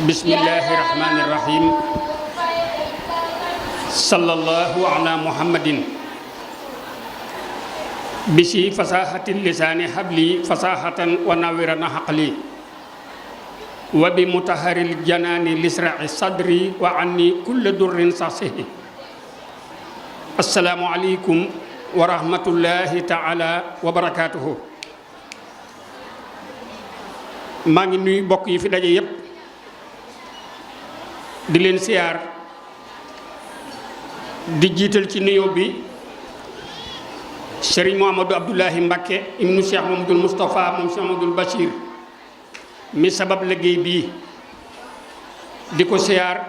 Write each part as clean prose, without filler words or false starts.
Bismillahirrahmanirrahim. Sallallahu ala Muhammadin. Bisi fasahatil lisani habli fasahatan wa nawirana haqli. Wa bi mutaharil janani lisra'i sadri wa anni kulla durrin sasihi. asalaamualeykum wa rahmatullahi taala wa barakaatuhu. maa ngi nuyu mbokk yi fi daje yépp di leen siyaar di jiital ci nuyoo bi Serigne Mouhamadou Abdoulahi Mbacké ibnu Cheikh Mamadou Moustapha moom Cheikh Mamadou Bachir mi sabab liggéey bii di ko siyaar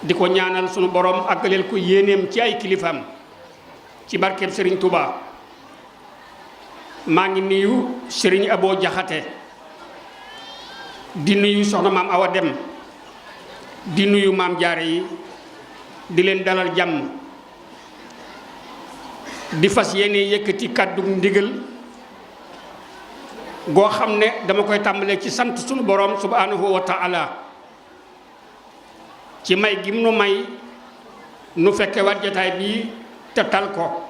di ko ñaanal sunu borom àggaleel ko yéeneem ci ay kilifaam ci barkeeb Serigne Touba. maa ngi nuyu Serigne Abo Jaxate di nuyu soxna maam Awa Dem di nuyu maam jaare yi di leen dalal jàmm di fas yéene yëkkati kàddu ndigal goo xam ne dama koy tàmbalee ci sant sunu borom subhanahu wa ta'ala ci may gi mu nu may nu fekke waat jataay bii te tal ko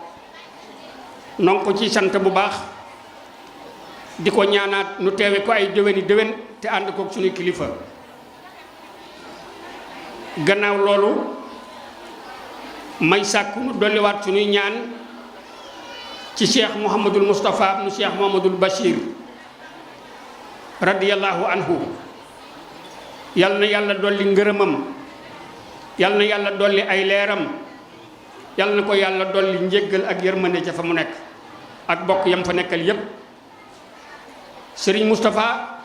non ko ci sant bu baax di ko ñaanaat nu teewe ko ay déwéni déwén te ànd kook suñu kilifa. gannaaw loolu may sàkku nu dolliwaat suñuy ñaan ci Cheikh Mouhamadul Moustapha nu Cheikh Mouhamadul Bachir radiyallahu anhu. yal na yàlla dolli ngërëmam, yal na yàlla dolli ay leeram, yal na ko yàlla dolli njéggal ak yërmande ca fa mu nekk ak bokk yam fa nekkal yépp. Serigne Moustapha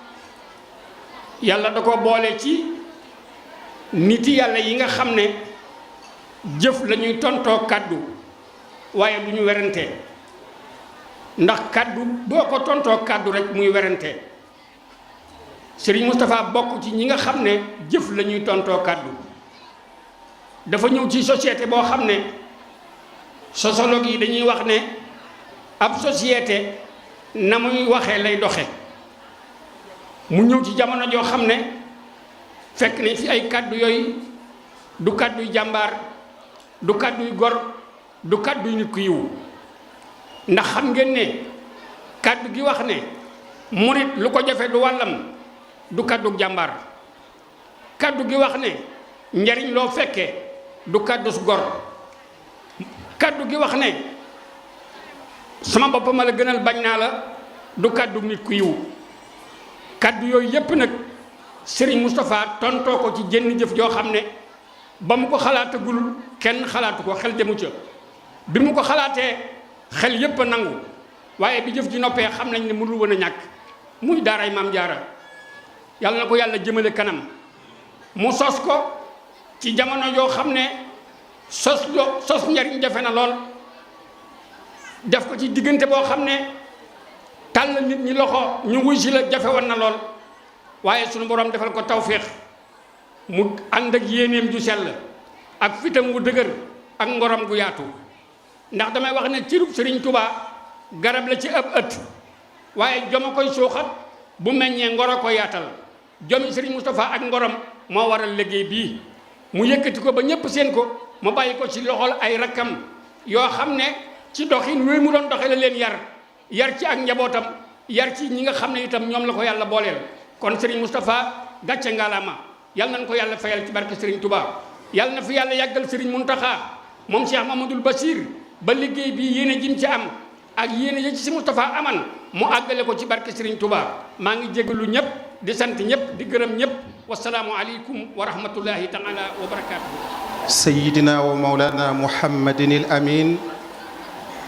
yàlla da ko boole ci niti yàlla yi nga xam ne jëf lañuy tontoo kàddu waaye du ñu werante, ndax kàddu boo ko tontoo kàddu rek muy werante. Serigne Moustapha bokk ci ñi nga xam ne jëf lañuy tontoo kàddu. dafa ñëw ci société boo xam ne sociologue yi dañuy wax ne ab société na muy waxee lay doxe. mu ñëw ci jamono joo xam ne fekk nañ fi ay kàddu yooyu du kàdduy jàmbaar, du kàdduy gor, du kàdduy nit ku yiw. ndax xam ngeen ne kàddu gi wax ne murit lu ko jafe du wàllam du kàddu jàmbaar. kàddu gi wax ne njariñ loo fekkee du kàddu su gor. kàddu gi wax ne sama bopp ma la gënal bañ naa la du kàddu nit ku yiw. kàddu yooyu yépp nag Serigne Moustapha tontoo ko ci jënn jëf joo xam ne ba mu ko xalaatagul kenn xalaatu ko, xel demu ca. bi mu ko xalaatee xel yépp a nangu, waaye bi jëf ji noppee xam nañ ne mënul woon a ñàkk, muy daaray maam jaara. yàlla na ko yàlla jëmale kanam. mu sos ko ci jamono yoo xam ne sos njariñ jafe na lool. def ko ci diggante boo xam ne tàll nit ñi loxo ñu wuy si la jafe woon na lool, waaye sunu borom defal ko tawféex mu ànd ak yéeneem ju sell ak fitam wu dëgër ak ngorom gu yaatu. ndax damay wax ne cirub Serigne Touba garab la ci ab ëtt, waaye joma koy suuxat bu meññee ngoro ko yaatal. jomi Serigne Moustapha ak ngorom moo waral liggéey bii. mu yëkkati ko ba ñépp seen ko, mu bàyyi ko ci loxol ay rakkam yoo xam ne ci doxin wéy mu doon doxe la leen yar ci ak njabootam, yar ci ñi nga xam ne itam ñoom la ko yàlla booleel. kon Serigne Moustapha gàcce ngalaama, yal nañ ko yàlla fayal ci barke Serigne Touba. yal na fi yàlla yàggal Serigne Mountakha moom Cheikh Mamadou Bachir ba liggéey bi yéene jim ci am ak yéene ja ci si Moustapha aman mu àggale ko ci barke Serigne Touba. maa ngi jégalu ñëpp di sant ñëpp di gërëm ñëpp. wasalaamu aleykum wa rahmatullahi taala wa barakatuhu. sayyidina wa mawlana muhammadin al amin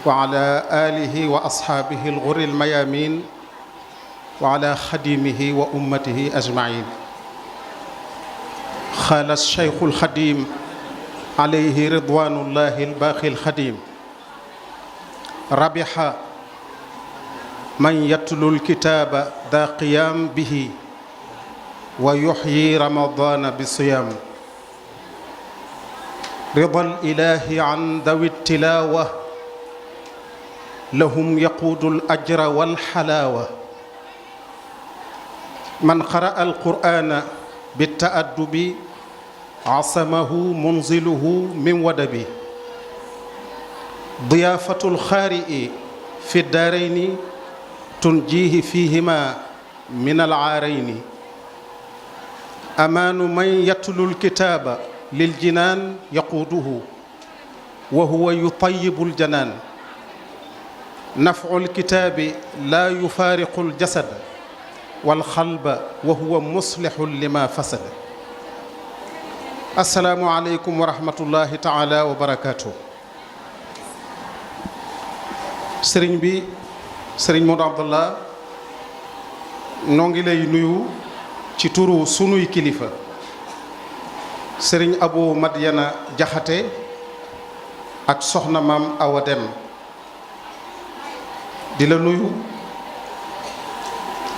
wa ala alihi wa ashaabihi al ghurri al mayamin wa ala xadimihi wa ummatihi ajmain. xaala cheikhu al xadim alayhi ridwanullahi al baaqi al xadim. rabiha man yatlu al kitaba da qiyam bihi wa yuxyi ramadana bi siyam. rida al ilahi an dawi tilawa lahum yaquudu al ajra wal xalaawa. man qara'a al qur'ana bi ta'addubi asamahu munziluhu min wadabi. diyaafatu al xaari'i fi daarayni tunjihi fihima min al aarayni. amaanu man yatlu al kitaaba lil jinaan yaquuduhu wa huwa yutayibu aljanaan nafcu alkitaabi laa yufaariqu aljasad walxalba wa huwa muslixun lima fasad. assalaamu aleykum wa rahmatullahi taala wa barakaatu. sëriñ bi sëriñ Modou Abdallah noo ngi lay nuyu ci turu sunuy kilifa sëriñ Abou Madiana Jaxate ak soxna maam Awa Dem di la nuyu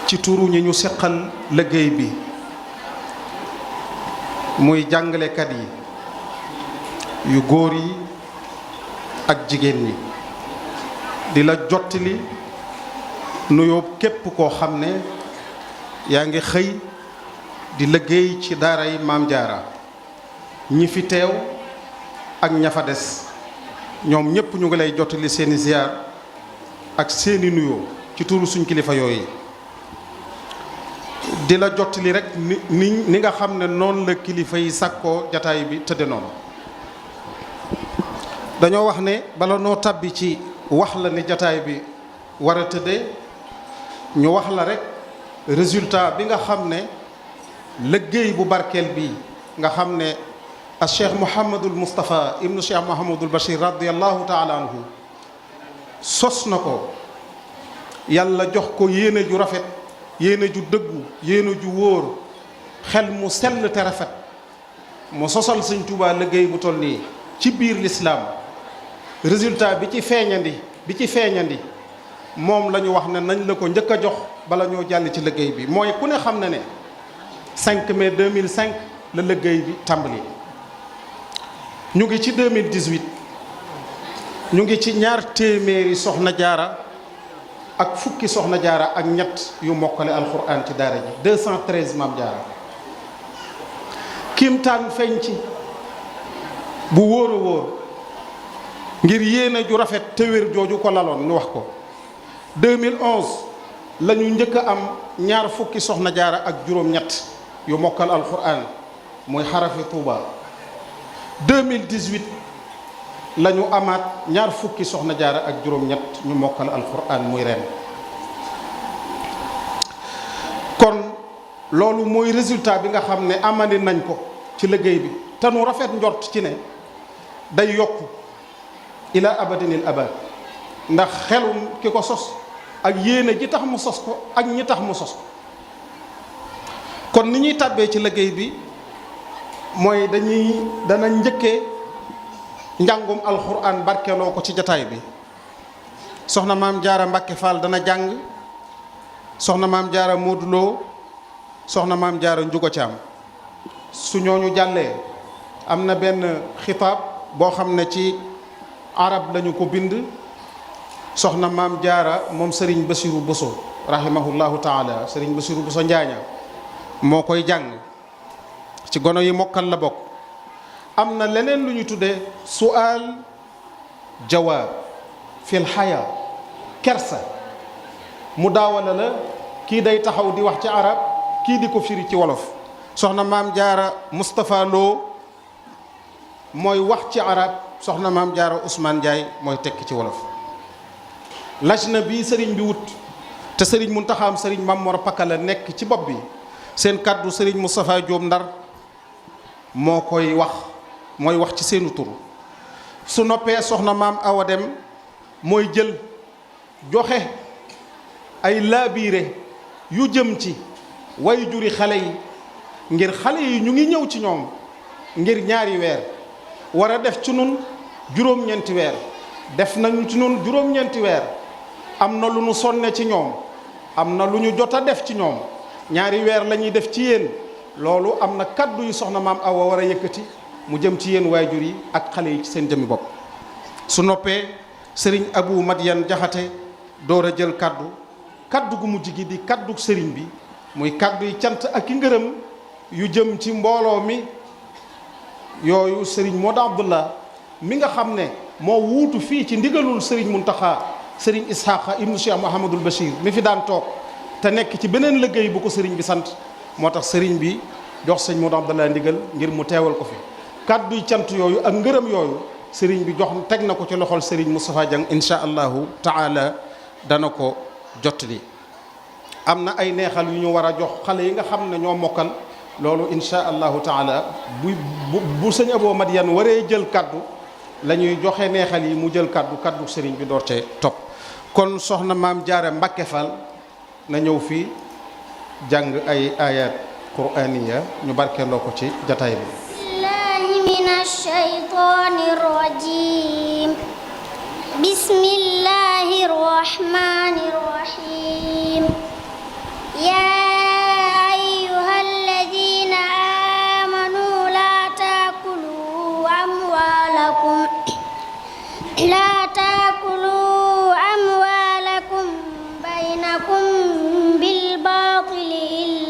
ci turu ñi ñu seqal liggéey bi muy jàngalekat yi yu góor yi ak jigéen ñi di la jottali nuyoo képp koo xam ne yaa ngi xëy di liggéey ci daara yi Maam Jaara ñi fi teew ak ña fa des ñoom ñépp ñu ngi lay jottali seeni ziyaar ak seeni nuyoo ci turu suñ kilifa yooyu di la jottali rek ni nga xam ne noonu la kilifa yi sàkkoo jataay bi tëdde noonu. dañoo wax ne bala noo tàbbi ci wax la ni jataay bi war a tëdde ñu wax la rek résultat bi nga xam ne liggéey bu barkeel bi nga xam ne a cheikh Mouhamadul Moustapha ibnu cheikh Mouhamadul Bachir radiallahu taala anhu sos na ko, yàlla jox ko yéene ju rafet, yéene ju dëggu, yéene ju wóor, xel mu sell te rafet, mu sosal Sëñ Tuubaa liggéey bu toll nii ci biir lislaam. résultat bi ci feeñandi moom la ñu wax ne nañ la ko njëkk a jox bala ñoo jàll ci liggéey bi. mooy ku ne xam na ne 5 mai 2005 la liggéey bi tàmbali. ñu ngi ci 2018 ñu ngi ci 200 soxna jaara ak fukki soxna jaara ak ñett yu mokkale alxuraan ci daara ji 213 maam jaara. kiimtaan feeñ ci bu wóor a wóor ngir yéene ju rafet te wér jooju ko laloon ñu wax ko. 2011 la ñu njëkk a am 2 fukki soxna jaara ak juróom-ñett yu mokkal alxuraan muy xarafi Tuuba. 2018 la ñu amaat 2 fukki soxna jaara ak juróom-ñett ñu mokkal alxuraan muy ren. kon loolu mooy résultat bi nga xam ne amandi nañ ko ci liggéey bi te nu rafet njort ci ne day yokku ila abadinil abad, ndax xelum ki ko sos ak yéene ji tax mu sos ko ak ñi tax mu sos ko. kon ni ñuy tàbbee ci liggéey bi mooy dana njëkkee njàngum alxuraan barkeloo ko ci jataay bi. soxna maam jaara Mbàkke Fall dana jàng, soxna maam jaara Moduloo, soxna maam jaara Njugo Caam. su ñooñu jàllee am na benn xitaab boo xam ne ci arab lañu ko bind. soxna maam jaara moom Serigne Bassirou Bousso rahimahullahu taala, Serigne Bassirou Bousso Njaaña moo koy jàng, ci gono yi mokkal la bokk. am na leneen lu ñu tuddee su'aal jawaab fil xayaa, kersa mu daawala la kii day taxaw di wax ci arab, kii di ko firi ci wolof. soxna maam jaara Moustapha Lo mooy wax ci arab, soxna maam jaara Ousmane Ndiaye mooy tekki ci wolof. lajna bi sëriñ bi wut te sëriñ Muntaxaam sëriñ Mamor Pakala nekk ci bopp bi, seen kàddu sëriñ Moustapha Diop Ndar moo koy wax, mooy wax ci seenu tur. su noppee soxna maam Awa Dem mooy jël joxe ay laabiire yu jëm ci way juri xale yi, ngir xale yi ñu ngi ñëw ci ñoom ngir 2 weer, war a def ci nun juróom-ñeenti weer. def nañu ci nun juróom-ñeenti weer, am na lu ñu sonne ci ñoom, am na lu ñu jot a def ci ñoom. 2 weer la ñuy def ci yéen. loolu am na kaddu yu soxna maam Awa war a yëkkati mu jëm ci yéen waajur yi ak xale yi ci seen jëmmi bopp. su noppee sëriñ Abou Madiane Jaxate door a jël kaddu gu mujj gi di kaddu sëriñ bi, muy kaddu yi cant ak i ngërëm yu jëm ci mbooloo mi. yooyu sëriñ Modou Abdallah mi nga xam ne moo wuutu fii ci ndigalul sëriñ Muntaxa, sëriñ Ishaqa ibnu Cheikh Mouhamadul Bachir mi fi daan toog te nekk ci beneen liggéey bu ko sëriñ bi sant, moo tax sëriñ bi jox sëñ Modou Abdallah ndigal ngir mu teewal ko fi. kàdduy cant yooyu ak ngërëm yooyu sëriñ bi jox teg na ko ci loxol sëriñ Moustapha Dieng insha allahu taala dana ko jottali. am na ay neexal yu ñu war a jox xale yi nga xam ne ñoo mokkal loolu insha allahu taala bu sëñ Abo Madiane waree jël kaddu la ñuy joxe neexal yi mu jël kaddu sëriñ bi door cee topp. kon soxna maam Jaara Mbàkke Fall na ñëw fii jàng ay ayat qur'aniya ñu barkeeloo ko ci jataay bi. billahi minash shaytanir rajim. bismillahir rahmanir rahim. ya ayyuhalladhina amanu la ta'kulu amwalakum bainakum bil batili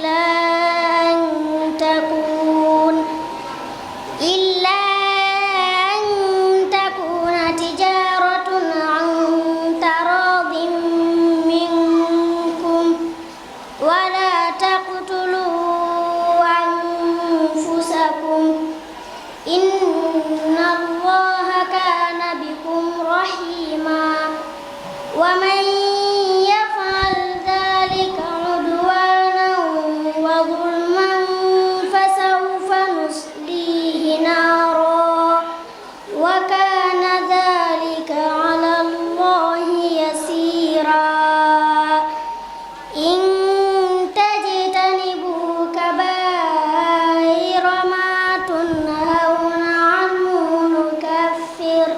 illa an takuna tijaratun an taradin minkum wala taqtulu anfusakum inna allaha kana bikum rahima wa man yaf'al dhalika udwanan wa dhulman fasawfa nuslihi nara wa kana dhalika 'ala allahi yasira in tajtanibu kaba'ira ma tunhawna anhu nukaffir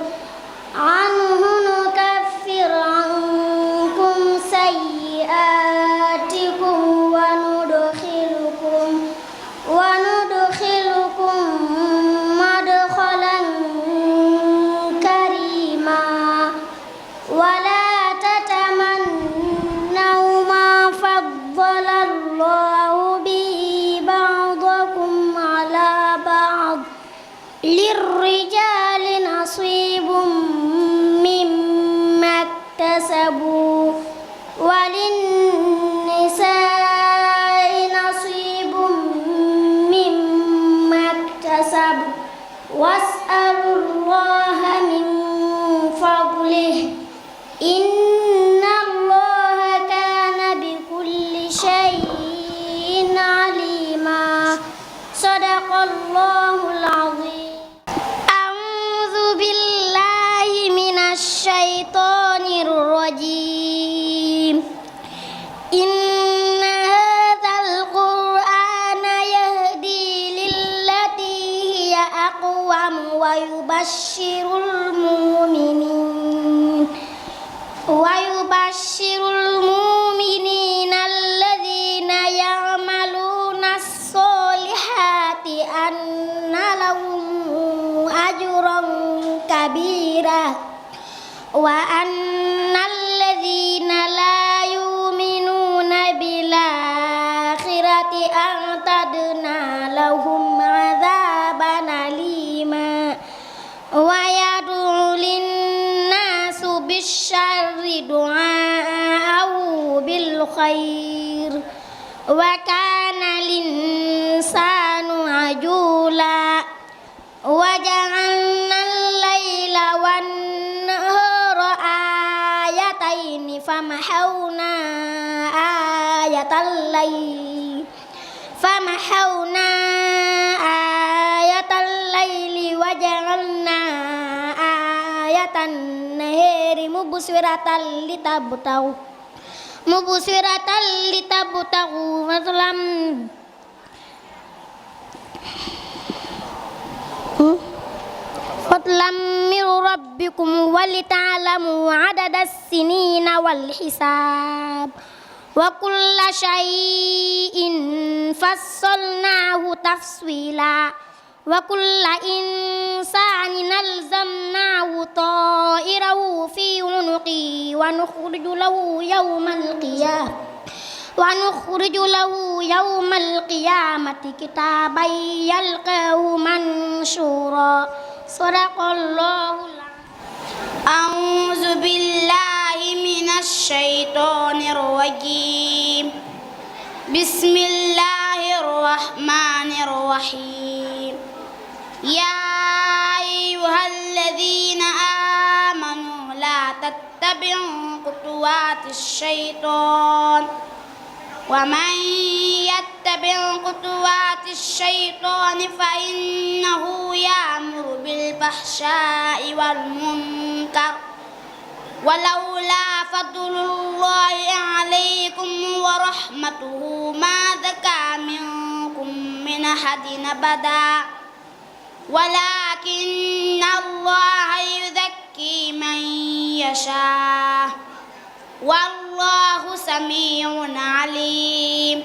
ankum sayyi'atikum wa nudkhilukum madkhalan karima wala tatamannaw ma faddala Allahu bihi ba'dakum ala ba'd lirrijali nasibun mimma iktasabu walinnisa'i nasibun mimma iktasabu was'alullaha min fadlihi innallaha kana bikulli shay'in alima sadaqallahul azim. A'udzu billahi minasy syaithanir rajim. Inna hadzal qur'ana yahdi lillati hiya aqwam wa yubashshirul mu'minina alladhina ya'maluna as-solihati anna lahum ajran kabira wa annal ladzina la yu'minuna bil akhirati a'tadna lahum 'adzaban alima wa yad'u lin-nasu bisyarri du'a'ahu bil khair wa kana lin-insanu ajula wa ja'alna al-laila wan-nahara ayataini famahawna ayatal laili wa ja'alna ayatan nahari mubsiratan litabtaghu fadlan min rabbikum wa lita'lamu 'adada as-sinina wal hisab wa kulla shay'in fassalnahu tafsila wa kulla insanin alzamnahu ta'irahu fi 'unuqihi wa nukhriju lahu yawmal qiyamati kitaban yalqahu manshura. Sadaqallahul azim. A'udzu billahi minasy syaithanir rajim. Bismillahirrahmanirrahim. Ya ayyuhalladzina يتبع خطوات الشيطان ومن يتبع خطوات الشيطان فإنه يأمر بالفحشاء والمنكر ولولا فضل الله عليكم ورحمته ما زكى منكم من أحد أبدا ولكن الله يزكي من يشاء والله سميع عليم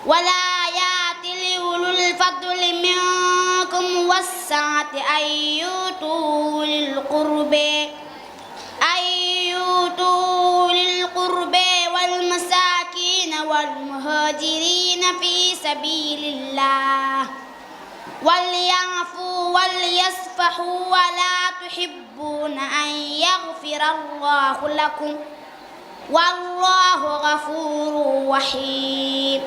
ولا يأتل أولو الفضل منكم والسعة أن يؤتوا للقرب والمساكين والمهاجرين في سبيل الله وليعفوا وليصفحوا ولا تحبون أن يغفر الله لكم والله غفور رحيم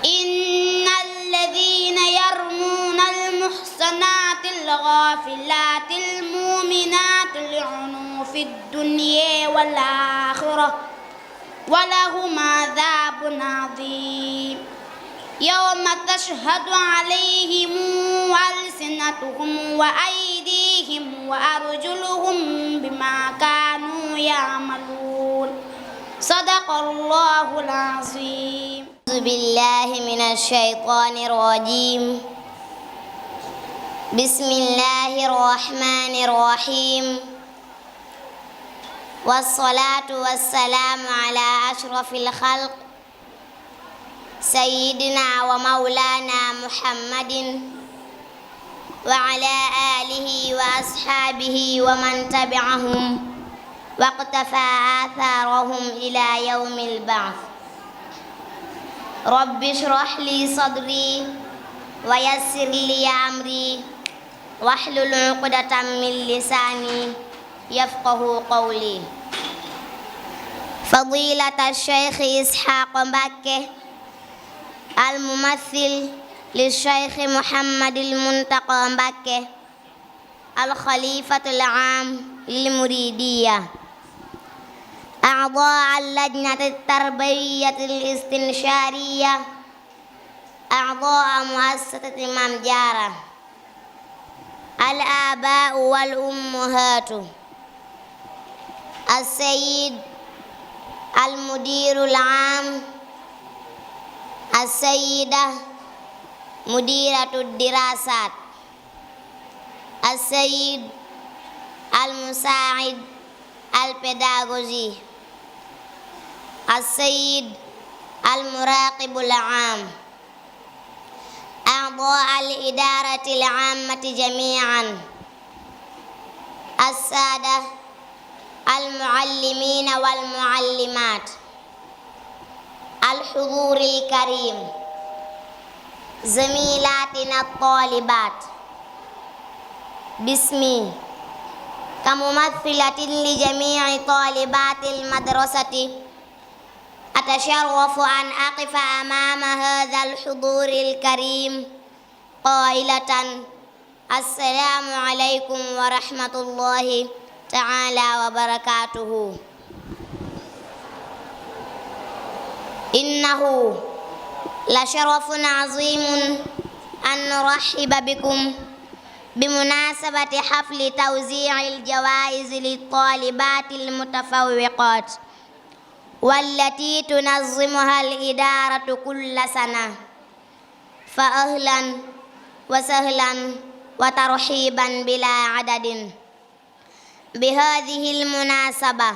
إن الذين يرمون المحصنات الغافلات المؤمنات لعنوا في الدنيا والآخرة ولهم عذاب عظيم يوم تشهد عليهم ألسنتهم وأيديهم وأرجلهم بما كانوا يعملون صدق الله العظيم أعوذ بالله من الشيطان الرجيم بسم الله الرحمن الرحيم والصلاة والسلام على أشرف الخلق سيدنا ومولانا محمد وعلى آله وأصحابه ومن تبعهم واقتفى آثارهم إلى يوم البعث رب اشرح لي صدري ويسر لي أمري واحلل عقدة من لساني يفقه قولي فضيلة الشيخ إسحاق مبكي الممثل للشيخ محمد المنتقى مبكي الخليفة العام للمريدية أعضاء اللجنة التربوية الاستنشارية أعضاء مؤسسة مام جارة الآباء والأمهات السيد المدير العام السيدة مديرة الدراسات السيد المساعد البيداغوجي السيد المراقب العام أعضاء الإدارة العامة جميعا السادة المعلمين والمعلمات الحضور الكريم زميلاتنا الطالبات باسمي كممثلة لجميع طالبات المدرسة أتشرف أن أقف أمام هذا الحضور الكريم قائلة السلام عليكم ورحمة الله تعالى وبركاته. إنه لشرف عظيم أن نرحب بكم بمناسبة حفل توزيع الجوائز للطالبات المتفوقات والتي تنظمها الإدارة كل سنة، فأهلا وسهلا وترحيبا بلا عدد. بهذه المناسبة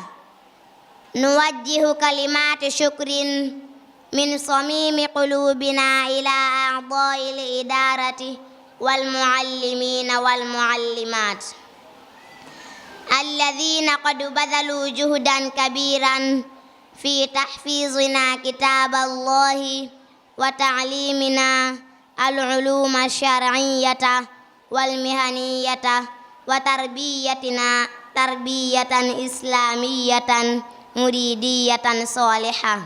نوجه كلمات شكر من صميم قلوبنا إلى أعضاء الإدارة والمعلمين والمعلمات الذين قد بذلوا جهدا كبيرا في تحفيظنا كتاب الله وتعليمنا العلوم الشرعية والمهنية وتربيتنا تربية إسلامية مريدية صالحة،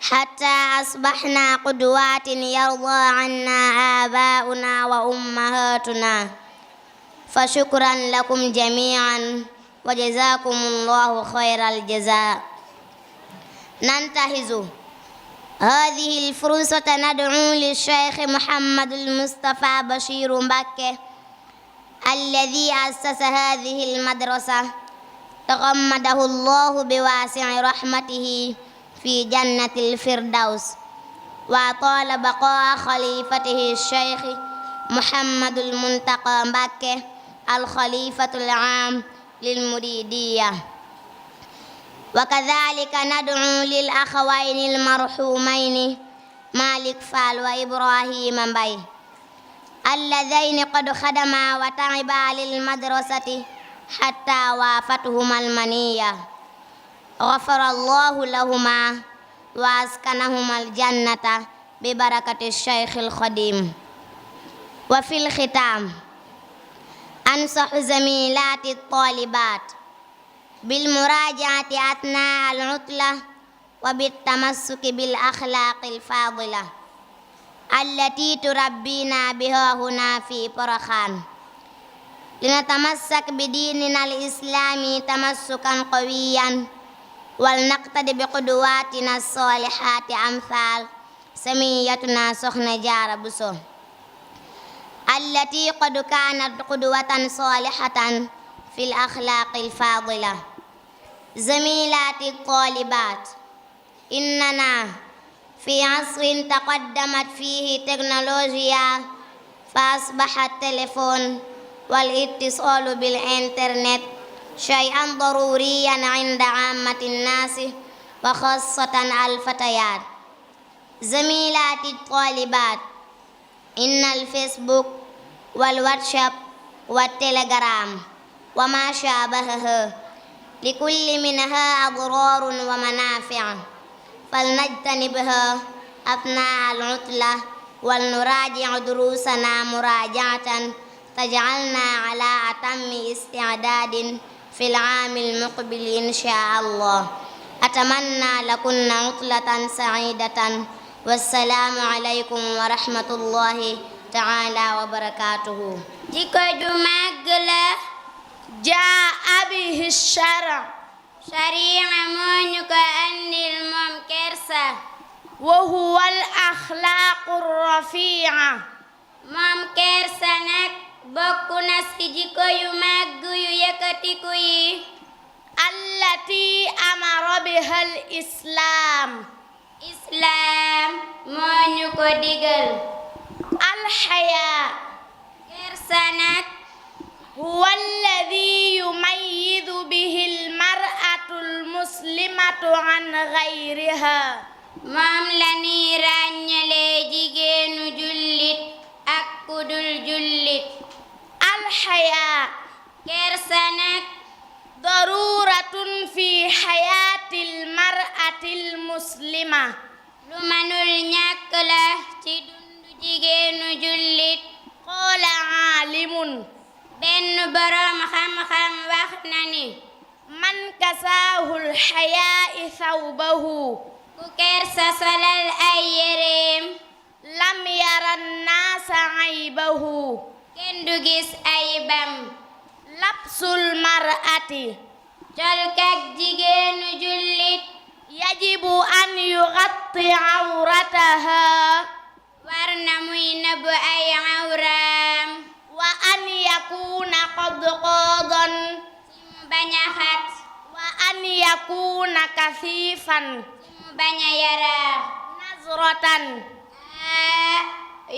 حتى أصبحنا قدوات يرضى عنا آباؤنا وأمهاتنا. فشكرا لكم جميعا وجزاكم الله خير الجزاء. ننتهز هذه الفرصة ندعو للشيخ محمد المصطفى بشير مبكي الذي أسس هذه المدرسة، تغمده الله بواسع رحمته في جنة الفردوس، وأطال بقاء خليفته الشيخ محمد المنتقى مبكي الخليفة العام للمريدية. وكذلك ندعو للأخوين المرحومين مالك فال وإبراهيم مبي اللذين قد خدما وتعبا للمدرسة حتى وافتهما المنية، غفر الله لهما وأسكنهما الجنة ببركة الشيخ الخديم. وفي الختام أنصح زميلات الطالبات بالمراجعة أثناء العطلة وبالتمسك بالأخلاق الفاضلة التي تربينا بها هنا في برخان، لنتمسك بديننا الإسلامي تمسكا قويا، ولنقتدي بقدواتنا الصالحات أمثال سميتنا سخنة جارة بوسو التي قد كانت قدوة صالحة في الأخلاق الفاضلة. زميلاتي الطالبات، إننا في عصر تقدمت فيه تكنولوجيا، فأصبح التليفون والاتصال بالإنترنت شيئا ضروريا عند عامة الناس وخاصة الفتيات. زميلاتي الطالبات، إن الفيسبوك والواتساب والتليجرام وما شابهه لكل منها أضرار ومنافع، فلنجتنبها أثناء العطلة ولنراجع دروسنا مراجعة تجعلنا على أتم استعداد في العام المقبل إن شاء الله. أتمنى لكن عطلة سعيدة، والسلام عليكم ورحمة الله تعالى وبركاته. jikko ju màgg la jaa bihi shara, shari'a moo ñu ko andil moom kersa. wa huwa al axlaaqu rafi'a, moom kersa nag bokk na ci jikko yu màgg yu yëkkatiku yi. allati amara biha al islaam, islaam moo ñu ko digal. alxayaa, kersa nag huwa alladi yumayyizu bihi almar'atu almuslimatu an gayriha, moom la ñuy ràññalee jigéenu jullit ak kudul jullit. alxayaa, kersa nag daruratun fi xayaati almar'ati almuslima, lu mënul ñàkk la ci dundu jigéenu jullit. qaala aalimun, benn boroom xam-xam wax na ni man kasaahu alxayaa thawbahu, ku kersa solal ay yéreem, lam yara nnaasa aybahu, kenn du gis aybam. labsul mar'ati, colkak jigéenu jullit, yajibu an yugatti awrataha, war na muy nëbb ay awraam. wa an yakuna qad qaadan, ci mu bañ a xat. wa an yakuna kasiifan, ci mu bañ a yaraa. nazratan,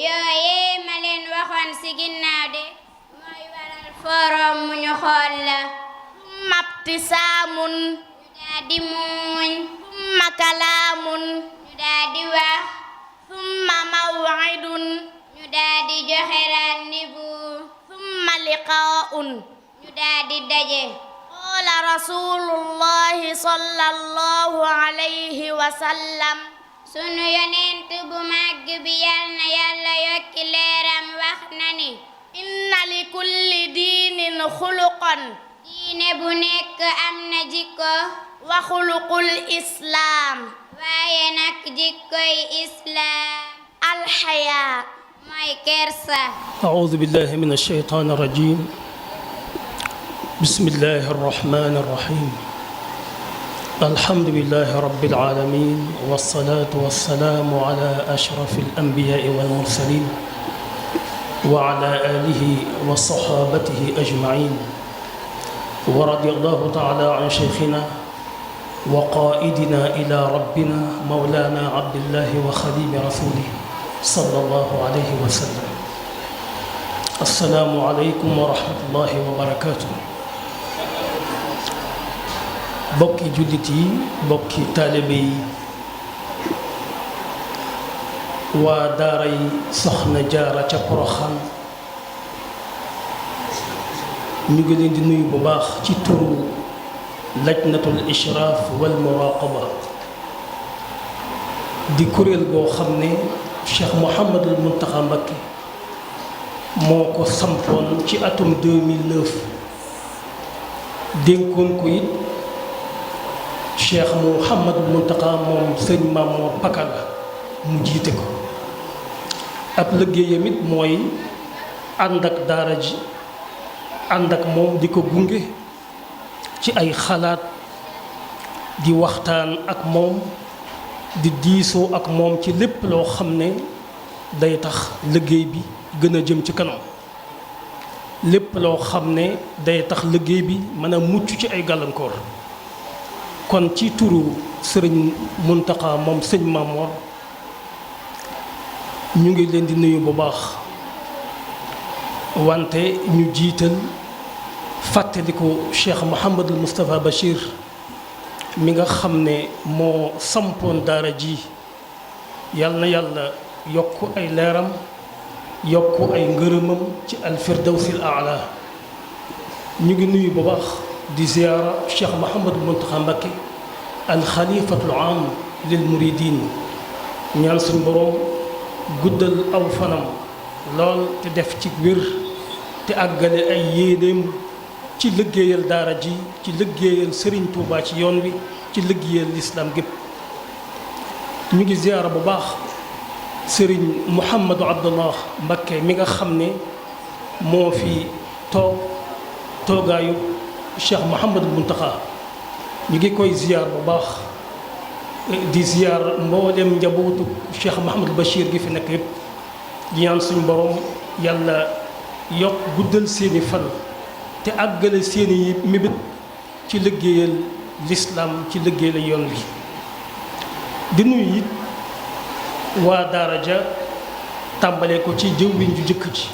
yooyee ma leen waxoon ci ginnaaw de mooy waral forom mu ñu xool la. summa ibtisaamun, ñu daa di muuñ. summa kalaamun, ñu daa di wax. summa maw'idun, ñu daa di joxe rendez-vous. summa liqaa'un, ñu daa di daje. qaala rasuulullahi sallallahu alayhi wa sallam, sunu yonent bu màgg bi yal na Yàlla yokki leeram wax na ni inna li kulli diinin xuluqan, diine bu nekk am na jikko. wa xuluqul islaam, waaye nag jikkoy islaam alxayaa mooy kersa. أعوذ بالله من الشيطان الرجيم بسم الله الرحمن الرحيم الحمد لله رب العالمين والصلاة والسلام على أشرف الأنبياء والمرسلين وعلى آله وصحابته أجمعين ورضي الله تعالى عن شيخنا وقائدنا إلى ربنا مولانا عبد الله وخديم رسوله صلى الله عليه وسلم السلام عليكم ورحمة الله وبركاته bokki jullit yi bokki taalibe yi waa daaray Soxna Jaara ca Poroxaan ñu ngi leen di nuyu bu baax ci turu lajnatul ishraaf wal muraqaba di kuréel goo xam ne Cheikh Mouhamadul Muntaxa Mbakke moo ko sampoon ci atum 2009 dénkoon ko it Cheikh Mouhamadul Muntaxa moom sëñ Mamoor Pakala mu jiite ko ab liggéeyam it mooy ànd ak daara ji ànd ak moom di ko gunge ci ay xalaat di waxtaan ak moom di diisoo ak moom ci lépp loo xam ne day tax liggéey bi gën a jëm ci kanam lépp loo xam ne day tax liggéey bi mën a mucc ci ay gàllankoor kon ci turu sëriñ Muntaxa moom sëñ Mamoor ñu ngi leen di nuyu bu baax wante ñu jiital fàttaliku Cheikh Mouhamadul Moustapha Bachir mi nga xam ne moo sampoon daara ji yal na yàlla yokk ay leeram yokk ay ngërëmam ci alfirdawsil aala ñu ngi nuyu bu baax di ziyaara Cheikh Mouhamadul Muntaxa Mbakke alxalifatul aam lil muridin ñaan suñ boroom guddal aw fanam lool te def ci wér te àggale ay yéenéem ci liggéeyal daara ji ci liggéeyal Serigne Touba ci yoon wi ci liggéeyal lislaam gépp ñu ngi ziyaara bu baax Serigne Mouhamadou Abdallah Mbakke mi nga xam ne moo fi toogaayu Cheikh Mouhamadul Muntaxa ñu ngi koy ziyaar bu baax di ziyaar mboolem njabootu Cheikh Mouhamadul Bachir gi fi nekk yépp di ñaan suñu borom yàlla yokk guddal seeni fan te àggale seeni mébét ci liggéeyal lislaam ci liggéeyal yoon wi di nuyu it waa daara ja tàmbalee ko ci jëwriñ ju jëkk ji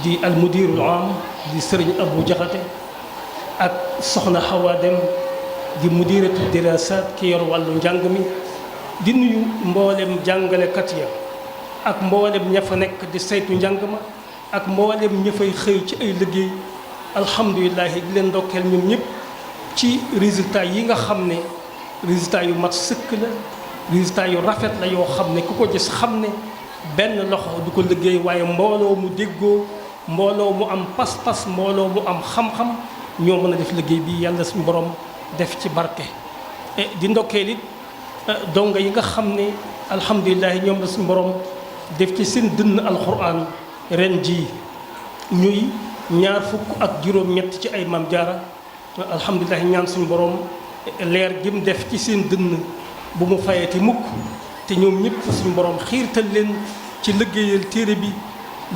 di almudirul am di sëriñ Abu Jaxate ak soxna Xawa Dem di mudiratu dirasat ki yor wàllu njàng mi di nuyu mboolem jàngalekat ya ak mboolem ña fa nekk di saytu njàng ma ak mboolem ña fay xëy ci ay liggéey alhamdulilah di leen ndokkeel ñoom ñëpp ci résultat yi nga xam ne résultat yu mat sëkk la résultat yu rafet la yoo xam ne ku ko gis xam ne benn loxo du ko liggéey waaye mbooloo mu déggoo mbooloo mu am pas-pas mbooloo mu am xam-xam ñoo mën a def liggéey bi yàlla suñu borom def ci barke. di ndokkeel it donga yi nga xam ne alhamdulilah ñoom la suñu borom def ci seen dënn alquran ren jii ñuy ñaar fukk ak juróom-ñett ci ay maam jaara alhamdulilah ñaan suñu borom leer gi mu def ci seen dënn bu mu fayati mukk te ñoom ñëpp suñu borom xiirtal leen ci liggéeyal téere bi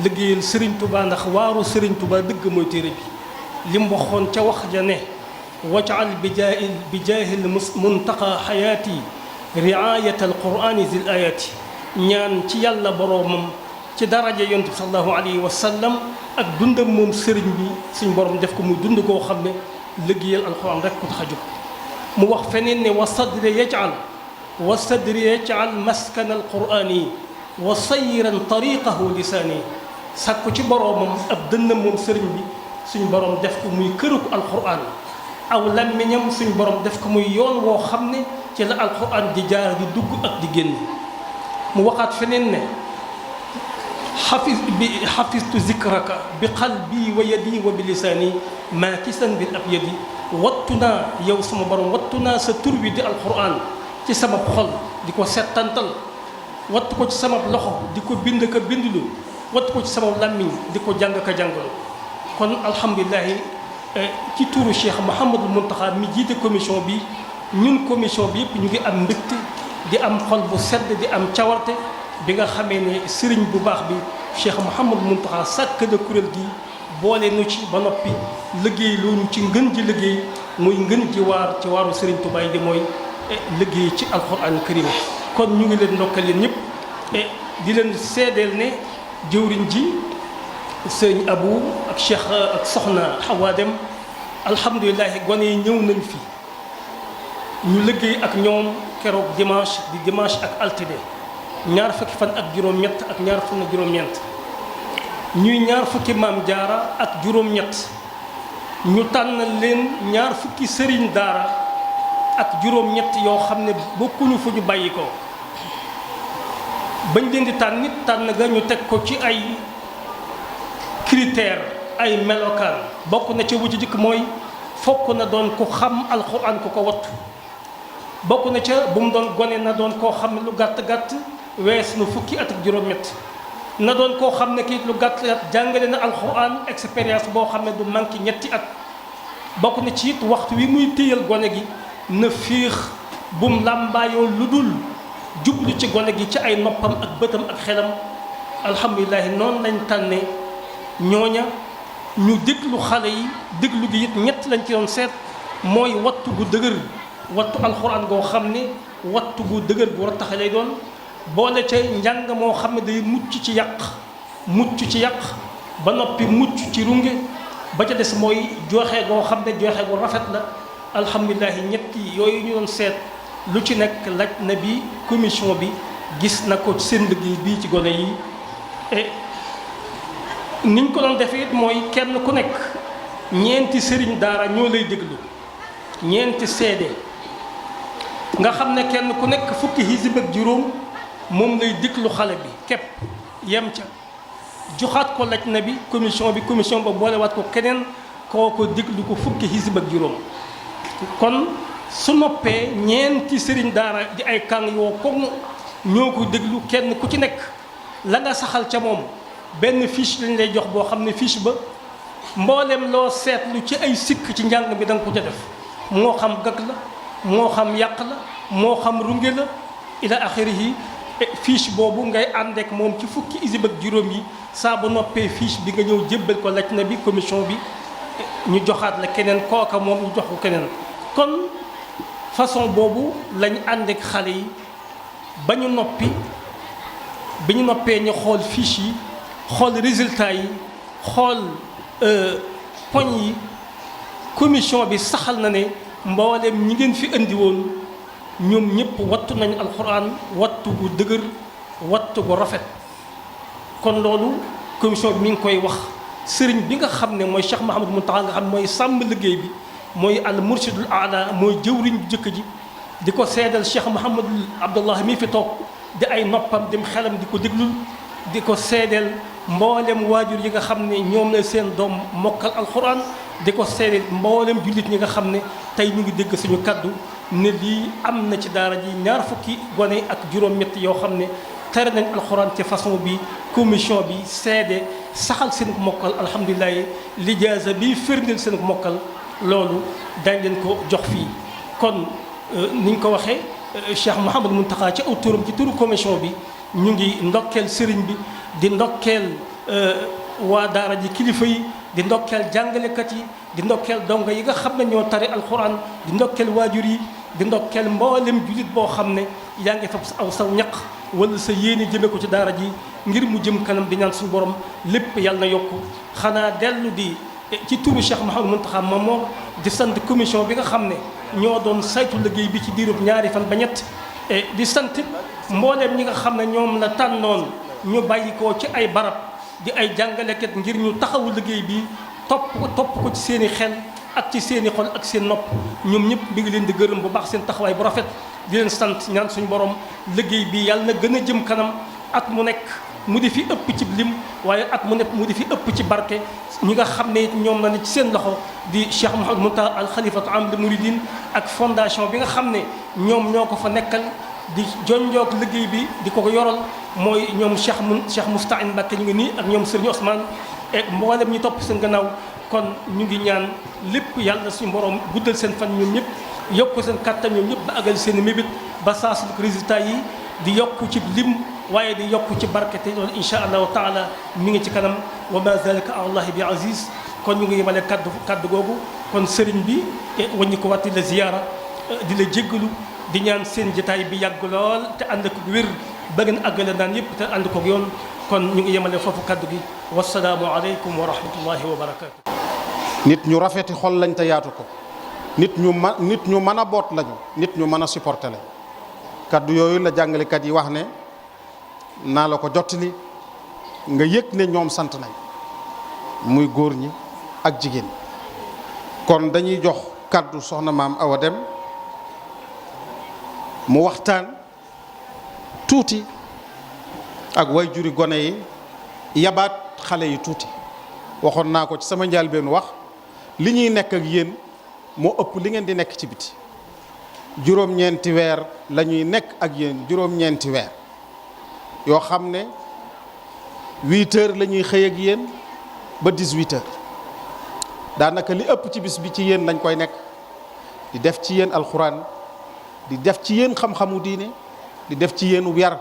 liggéeyal Serigne Touba ndax waaru Serigne Touba dëgg mooy téere bi li mu waxoon ca wax ja ne wajal bi jaahil muntaqa xayaati riayat al qurani zil ayati ñaan ci yàlla boroomam ci daraja yonent bi sallallahu alayhi wa sallam ak dundam moom sëriñ bi suñ borom def ko muy dund koo xam ne liggéeyal alquran rek ko tax a jóg mu wax feneen ne wa sadri yajal maskan alqurani wa sayiran tariqahu lisaani sàkku ci boroomam ab dënnam moom sëriñ bi suñ borom def ko muy këruk alquran aw làmmiñam suñ borom def ko muy yoon woo xam ne ci la alquran di jaar di dugg ak di génn mu waxaat feneen ne xafistu zikraka bi qalbi wa yadi wa bi lisaani maakisan bil abyadi wattu naa yow sama borom wattu naa sa tur wi di alquran ci sama xol di ko settantal wattu ko ci sama loxo di ko bind ka bindlu wattu ko ci sama làmmiñ di ko jàng ka jàngalu kon alhamdulilahi ci turu Cheikh Mouhamadul Mountakha mi jiite commission bi ñun commission bi yëpp ñu ngi am mbégte di am xol bu sedd di am cawarte bi nga xamee ne sëriñ bu baax bi Cheikh Mouhamadul Mountakha sàkk na kuréel gi boole nu ci ba noppi liggéey loolu ci ngën ji liggéey muy ngën ji waar ci waaru sëriñ Tuubaa di mooy liggéey ci alxuraan karim kon ñu ngi leen ndokkal leen ñëpp di leen seedeel ne jëwriñ ji sëñ Abou ak Cheikh ak soxna Hawa Dem alhamdulilah gone yi ñëw nañ fi ñu liggéey ak ñoom keroog dimanche di dimanche ak altine ñaar fukki fan ak juróom-ñett ak ñaar fukki ak juróom-ñeent ñuy ñaar fukki maam jaara ak juróom-ñett ñu tànn leen ñaar fukki sëriñ daara ak juróom-ñett yoo xam ne bokkuñu fu ñu bàyyi ko bañ leen di tànn nit tànn ga ñu teg ko ci ay critère ay melokaan bokk na ca wu ci jëkk mooy fokk na doon ku xam alxuraan ku ko wattu bokk na ca bu mu doon gone na doon koo xam ne lu gàtt-gàtt wees nu fukki at ak juróom-ñett na doon koo xam ne kii lu gàtt-gàtt jàngale na alxuraan expérience boo xam ne du manqué ñetti at bokk na ci it waxtu wi muy téyal gone gi na fiix bum làmbaayoo lu dul jublu ci gone gi ci ay noppam ak bëtam ak xelam alhamdulilah noonu lañ tànne ñooña ñu déglu xale yi déglu gi it ñett lañ ci doon seet mooy wattu gu dëgër wattu alxuraan goo xam ne wattu gu dëgër gu war a tax lay doon boole ca njàng moo xam ne day mucc ci yàq ba noppi mucc ci runge ba ca des mooy joxe goo xam ne joxe gu rafet la alhamdulilah ñetti yooyu ñu doon seet lu ci nekk laaj na bi commission bi gis na ko ci seen liggéey bii ci gone yi niñ ko doon defee it mooy kenn ku nekk ñeenti sëriñ daara ñoo lay déglu ñeenti seede nga xam ne kenn ku nekk fukki hizib ak juróom moom lay déglu xale bi képp yem ca joxaat ko laaj na bi commission ba boolewaat ko keneen koo ko déglu ko fukki hizib ak juróom kon su noppee ñeenti sëriñ daara di ay kàng yoo koŋ ñoo ko déglu kenn ku ci nekk la nga saxal ca moom benn fiche lañ lay jox boo xam ne fiche ba mboolem loo seetlu ci ay sikk ci njàng bi da nga ko ca def moo xam gag la moo xam yàq la moo xam runge la ila axirihi fiche boobu ngay ànd ak moom ci fukki isib ak juróom yi saa bu noppee fiche bi nga ñëw jébbal ko laj na bi commission bi ñu joxaat la keneen kooka moom ñu jox ko keneen kon façon boobu lañ ànd ak xale yi ba ñu noppi bi ñu noppee ñu xool fiche yi xool résultat yi xool poñ yi commission bi saxal na ne mboolem ñi ngeen fi indi woon ñoom ñëpp wattu nañu alxuraan wattu gu dëgër wattu gu rafet kon loolu commission bi mi ngi koy wax sëriñ bi nga xam ne mooy Cheikh Mouhamadou Mountakha nga xam ne mooy sàmm liggéey bi mooy al mursidul aala mooy jëwriñ bu jëkk ji di ko seedal Cheikh Mouhamadul Abdallah mi fi toog di ay noppam dem xelam di ko déglul di ko seedeel mboolem waajur yi nga xam ne ñoom la seen doom mokkal alxuraan di ko seedeel mboolem jullit ñi nga xam ne tey ñu ngi dégg suñu kaddu ne lii am na ci daara ji ñaar fukki gone ak juróom-ñett yoo xam ne tere nañ alxuraan ci façon bi commission bi seede saxal seen mokkal alhamdulilah lijaasa bi firndeel seen mokkal loolu dañ leen ko jox fii kon niñ ko waxee Cheikh Mouhamadou Mountakha ci aw turam ci turu commission bi ñu ngi ndokkeel sëriñ bi di ndokkeel waa daara ji kilifa yi di ndokkeel jàngalekat yi di ndokkeel donga yi nga xam ne ñoo tari alxuraan di ndokkeel waajur yi di ndokkeel mboolem jullit boo xam ne yaa ngi fab aw saw ñaq wala sa yéene jëme ko ci daara ji ngir mu jëm kanam di ñaan suñu borom lépp yàlla na yokku xanaa dellu di ci turu Cheikh Mouhamadou Mountakha moom di sant commission bi nga xam ne ñoo doon saytu liggéey bi ci diirub ñaari fan ba ñett di sant mbooleem ñi nga xam ne ñoom la tànnoon ñu bàyyi ko ci ay barab di ay jàngalekat ngir ñu taxawu liggéey bi topp ko ci seen i xel ak ci seen i xol ak seen nopp ñoom ñëpp mi ngi leen di gërëm bu baax seen taxawaay bu rafet di leen sant ñaan suñu borom liggéey bi yàlla na gën a jëm kanam at mu nekk mu di fi ëpp ci lim waaye at mu nekk mu di fi ëpp ci barke ñi nga xam ne ñoom la ne ci seen loxo di Cheikh Mouhamadou Mountakha al Khalifatu am de Mouridine ak fondation bi nga xam ne ñoom ñoo ko fa nekkal di jonjoog liggéey bi di ko yoral mooy ñoom Cheikh Mousta'in Mbacké ñu ngi nii ak ñoom Serigne Ousmane et mboolem ñu topp seen gannaaw kon ñu ngi ñaan lépp yàlla suñu borom guddal seen fan ñoom ñëpp yokk seen kattan ñoom ñëpp ba àggal seen i mébét ba saa su résultat yi di yokku ci lim waaye di yokku ci barke te loolu incha allahu taala mi ngi ci kanam wa ma zalika ala allahi bi aziz kon ñu ngi yemale kaddu googu kon sëriñ bi waññi ko waat di la ziyaara di la jéggalu di ñaan seen jotaay bi yàgg lool te ànd ko wér ba ngeen àggale naan yëpp te ànd ko yoon kon ñu ngi yemale foofu kaddu gi wasalaamu aleykum wa rahmatullahi wa barakatu. nit ñu rafeti xol lañ te yaatu ko nit ñu mën a boot lañu nit ñu mën a supporter lañ kaddu yooyu la jàngalekat yi wax ne naa la ko jottali nga yëg ne ñoom sant nañ muy góor ñi ak jigéen kon dañuy jox kaddu soxna maam Awa Dem mu waxtaan tuuti ak way juri gone yi yabaat xale yi tuuti waxoon naa ko ci sama njëlbéenu wax li ñuy nekk ak yéen moo ëpp li ngeen di nekk ci biti juróom-ñeenti weer la ñuy nekk ak yéen juróom-ñeenti weer yoo xam ne 8 heures la ñuy xëy ak yéen ba 18 heures daanaka li ëpp ci bis bi ci yéen lañ koy nekk di def ci yéen alxuraan di def ci yéen xam-xamu diine di def ci yéen yar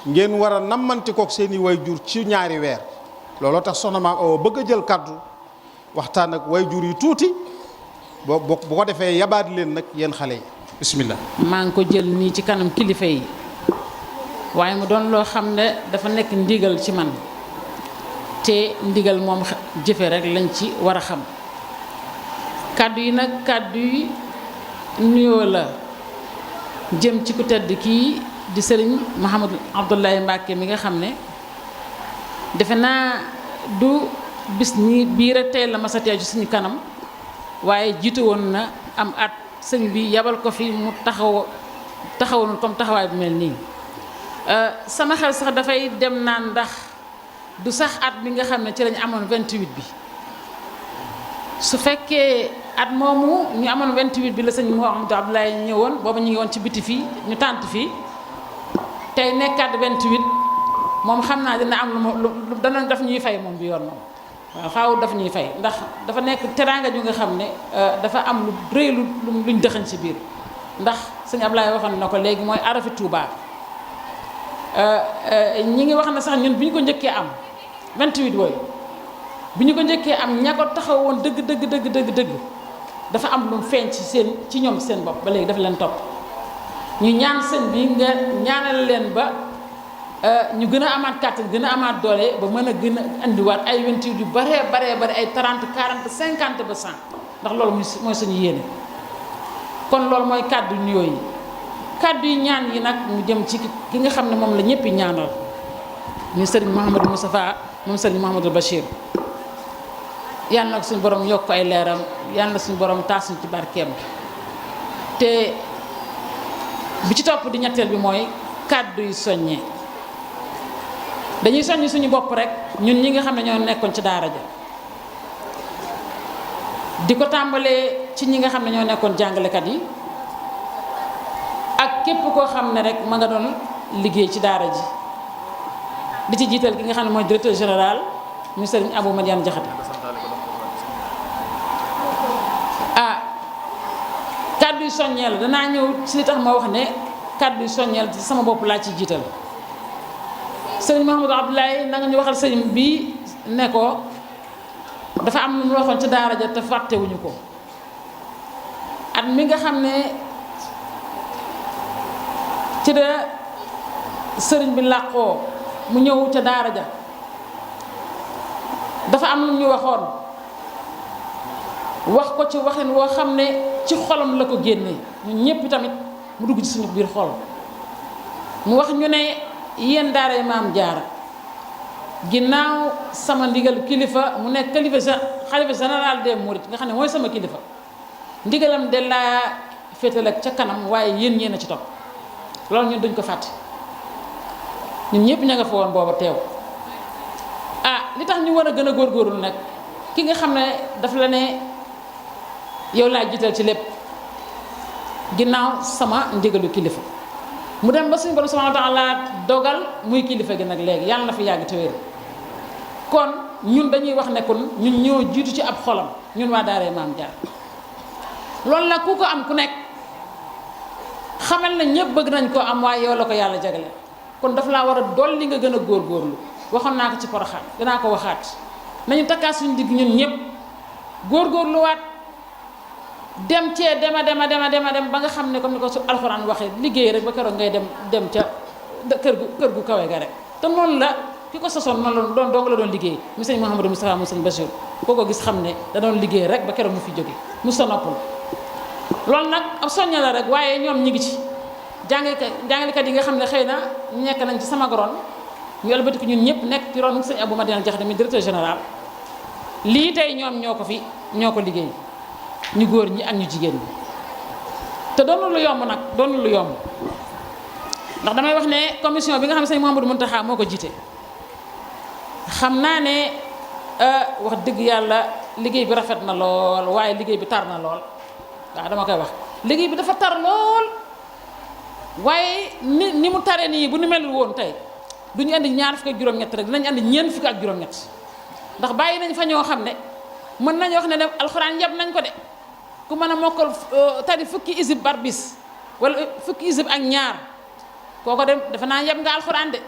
ngeen war a nammanti kook seeni wayjur ci ñaari weer looloo tax soxna maam Awa bëgg a jël kàddu waxtaan ak wayjur yi tuuti bu ko defee yabaat leen nag yéen xale yi bismillah. maa ngi ko jël nii ci kanam kilifa yi waaye mu doon loo xam ne dafa nekk ndigal ci man te ndigal moom jëfe rek lañ ci war a xam kàddu yi nag kàddu yi nuyoo la jëm ci ku tedd kii di sëriñ Mouhamadou Abdoulaye Mbacke mi nga xam ne defe naa du bis ni bii rek tey la masatee ci suñu kanam waaye jiitu woon na am at sëñ bi yabal ko fi mu taxawoon comme taxawaay bu mel nii sama xel sax dafay dem naan ndax du sax at bi nga xam ne ci lañ amoon 28 bi su fekkee at moomu ñu amoon 28 bi la sëñ Mouhamadou Abdoulaye ñëwoon boobu ñu ngi woon ci biti fii ñu tànt fii tey nekkaat 28 moom xam naa dina am lu dana daf ñuy fay moom bi yoon moom waaw xaaw daf ñuy fay ndax dafa nekk teraanga ju nga xam ne dafa am lu rëy luñ dëxañ ci biir ndax sëñ Ablaye waxoon na ko léegi mooy arafi Touba ñi ngi wax na sax ñun bi ñu ko njëkkee am 28 wooyu bi ñu ko njëkkee am ña ko taxaw woon dëgg dafa am lu feeñ ci ñoom seen bopp ba léegi dafa leen topp ñu ñaan sëñ bi nga ñaanal leen ba ñu gën a amaat kàttan gën a amaat doole ba mën a gën a andiwaat ay 28 yu baree ay 30 40 50 ba 100 ndax loolu mooy suñu yéene kon loolu mooy kàddu nuyoo yi kàddu yi ñaan yi nag mu jëm ci ki nga xam ne moom la ñëpp ñaanal ñu sëriñ Mouhamadou Moustapha moom sëriñ Mouhamadou Bachir yàlla nag suñu borom yokk ay leeram yàlla na suñu borom taasuñ ci barkeem te bi ci topp di ñetteel bi mooy kàddu yu soññee dañuy soññ suñu bopp rek ñun ñi nga xam ne ñoo nekkoon ci daara ja di ko tàmbalee ci ñi nga xam ne ñoo nekkoon jàngalekat yi ak képp koo xam ne rek ma nga doon liggéey ci daara ji di ci jiital ki nga xam ne mooy directeur général mu Sëriñ Abou Madiane Jaxate kàddu yu soññeel danaa ñëw ci li tax ma wax ne kàddu yu soññeel ci sama bopp laa ci jiital sëriñ Mouhamadou Abdoulaye na nga ñu waxal sëriñ bi ne ko dafa am lu mu waxoon ci daara ja te fàttewuñu ko at mi nga xam ne ci da sëriñ bi làqoo mu ñëw ca daara ja dafa am lu ñu waxoon wax ko ci waxin woo xam ne ci xolam la ko génnee ñun ñëpp tamit mu dugg ci suñu biir xol mu wax ñu ne yéen daara yi maam jaara ginnaaw sama ndigal kilifa mu nekk xalifa général des mourides nga xam ne mooy sama kilifa ndigalam de laa féetal ak ca kanam waaye yéen a ci topp loolu ñun duñ ko fàtte ñun ñëpp ña nga fa woon booba teew li tax ñu war a gën a góorgóorlu nag ki nga xam ne daf la ne yow laa jiital ci lépp ginnaaw sama ndigalu kilifa mu dem ba suñu borom subhanahu wa ta'ala dogal muy kilifa gi nag léegi yàlla na fi yàgg te wér kon ñun dañuy wax ne kon ñun ñoo jiitu ci ab xolam ñun waa daaree Maam Jaara loolu nag ku ko am ku nekk xamal na ñëpp bëgg nañ koo am waaye yow la ko yàlla jagleel kon daf laa war a dolli nga gën a góorgóorlu waxoon naa ko ci Porokhane dinaa ko waxaat nañu takkaat suñu digg ñun ñëpp góorgóorluwaat dem cee dem ba nga xam ne comme ni ko su alxuraan waxee liggéey rek ba keroog ngay dem ca kër gu kawe ga rek te noonu la ki ko sosoon noonu la doon la doon liggéey mu sëñ Mouhamadou Moustapha mu sëñ Bachir koo ko gis xam ne da doon liggéey rek ba keroog mu fi jóge mu sa noppal loolu nag ab soñña la rek waaye ñoom ñi ngi ci jàngalekat yi nga xam ne xëy na nekk nañ ci sama goron ñu ëlbatiku ñun ñëpp nekk ci ronu sëñ Abou Madina Jaxate mi directeur général lii tey ñoom ñoo ko liggéey ñu góor ñi ak ñu jigéen ñi te doonu lu yomb nag doonu lu yomb ndax damay wax ne commission bi nga xam ne sëñ Mouhamadou Mountakha moo ko jiite xam naa ne wax dëgg yàlla liggéey bi rafet na lool waaye liggéey bi tar na lool waaw dama koy wax liggéey bi dafa tar lool waaye ni mu tare nii bu ñu melul woon tey du ñu andi ñaar fukk ak juróom-ñett rek dinañ andi ñeent fukk ak juróom-ñett ndax bàyyi nañ fa ñoo xam ne mën nañu wax ne dem alxuraan yab nañ ko de ku mën a mokkal tari fukki isib bar bis wala fukki isib ak ñaar kooko dem dafa naa yab nga alxuraan de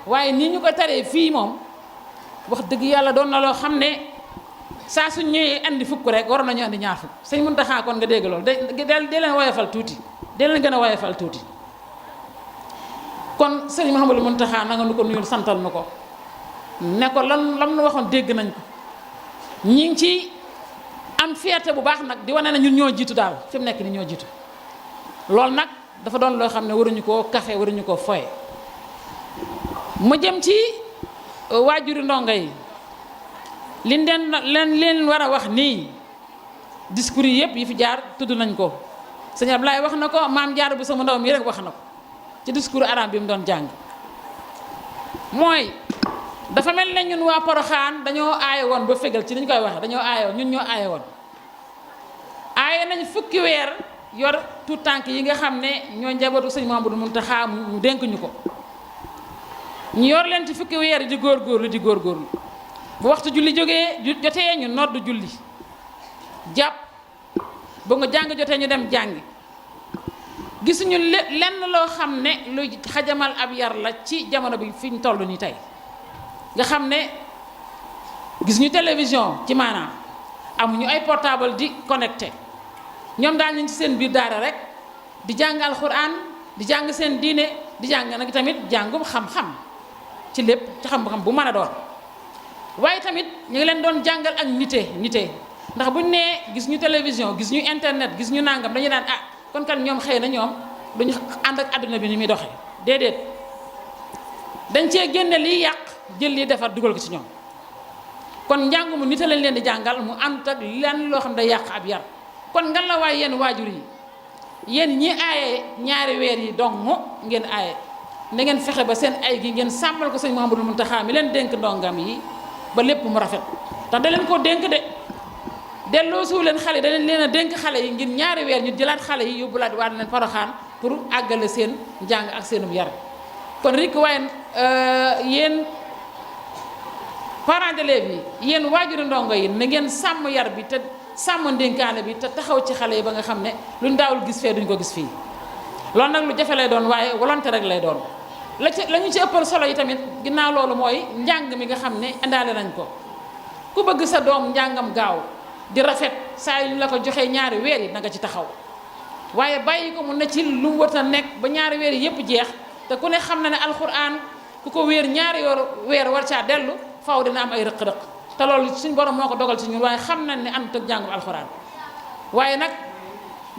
waaye nii ñu koy taree fii moom wax dëgg yàlla doon na loo xam ne saa suñ ñëwee andi fukk rek waroon nañu andi ñaar fukk sëñ Muntaxa kon nga dégg loolu de leen woyofal tuuti de leen gën a woyofal tuuti kon sëñ Mouhamadou Muntaxa na nga nu ko nuyul santal nu ko ne ko lam nu waxoon dégg nañ ko ñi ngi ci am fierté bu baax nag di wane na ñun ñoo jiitu daal fi mu nekk ni ñoo jiitu loolu nag dafa doon loo xam ne waruñu koo kafe waruñu koo foye mu jëm ci waajuri ndongo yi leen war a wax nii discours yi yëpp yi fi jaar tudd nañ ko sëñ Ablaye wax na ko maam jaar bu sama ndaw mi rek wax na ko ci discours arabe bi mu doon jàng mooy dafa mel ne ñun waa Porokhane dañoo aaye woon ba fégal ci ni ñu koy waxee dañoo aaye woon ñun ñoo aaye woon aaye nañ fukki weer yor tout tànk yi nga xam ne ñoo njabootu sëñ Mouhamadou Mountakha mu dénk ñu ko ñu yor leen ci fukki weer yi di góorgóorlu bu waxtu julli jotee ñu nodd julli jàpp ba nga jàng jotee ñu dem jàngi gisuñu lenn loo xam ne lu xajamal ab yar la ci jamono bi fi ñu toll nii tey nga xam ne gis ñu télévision ci maanaam amuñu ay portable di connecté ñoom daal ñu ci seen biir daara rek di jàng alxuraan di jàng seen diine di jàng nag tamit jàngum xam-xam ci lépp ci xam-xam bu mën a doon waaye tamit ñu ngi leen doon jàngal ak nite ndax buñ nee gis ñu télévision gis ñu internet gis ñu nangam dañuy daan kon kan ñoom xëy na ñoom duñu ànd ak àdduna bi ni muy doxee déedéet dañ cee génne liy yàq jël lii defar dugal ko ci ñoom kon njàng mu nit a lañ leen di jàngal mu ànd ak lenn loo xam ne day yàq ab yar kon ngan la waaye yéen waajur yi yéen ñi aaye ñaari weer yi dong ngeen aaye na ngeen fexe ba seen ay gi ngeen sàmmal ko sëñ Mouhamadou Mountakha mi leen dénk ndongam yi ba lépp mu rafet tax da leen koo dénk de delloo suuf leen xale da leen a dénk xale yi ngir ñaari weer ñu jëlaat xale yi yóbbulaat waat leen Porokhane pour àggale seen njàng ak seenub yar kon rek waaye yéen parents d'élèves yi yéen waajuru ndongo yi na ngeen sàmm yar bi te sàmm ndénkaane bi te taxaw ci xale yi ba nga xam ne luñ daawul gis fee duñ ko gis fii loolu nag lu jafe lay doon waaye volonté rek lay doon la ñu ci ëppal solo yi tamit ginnaaw loolu mooy njàng mi nga xam ne indaale nañ ko ku bëgg sa doom njàngam gaaw di rafet saa yu ñu la ko joxee ñaari weer yi na nga ci taxaw waaye bàyyi ko mu ne ci lu mu war a nekk ba ñaari weer yi yëpp jeex te ku ne xam na ne alxuraan ku ko wéer ñaari weer war caa dellu faw dina am ay rëq-rëq te loolu suñ borom moo ko dogal ci ñun waaye xam nañ ne ànd ak jàngum alxuraan waaye nag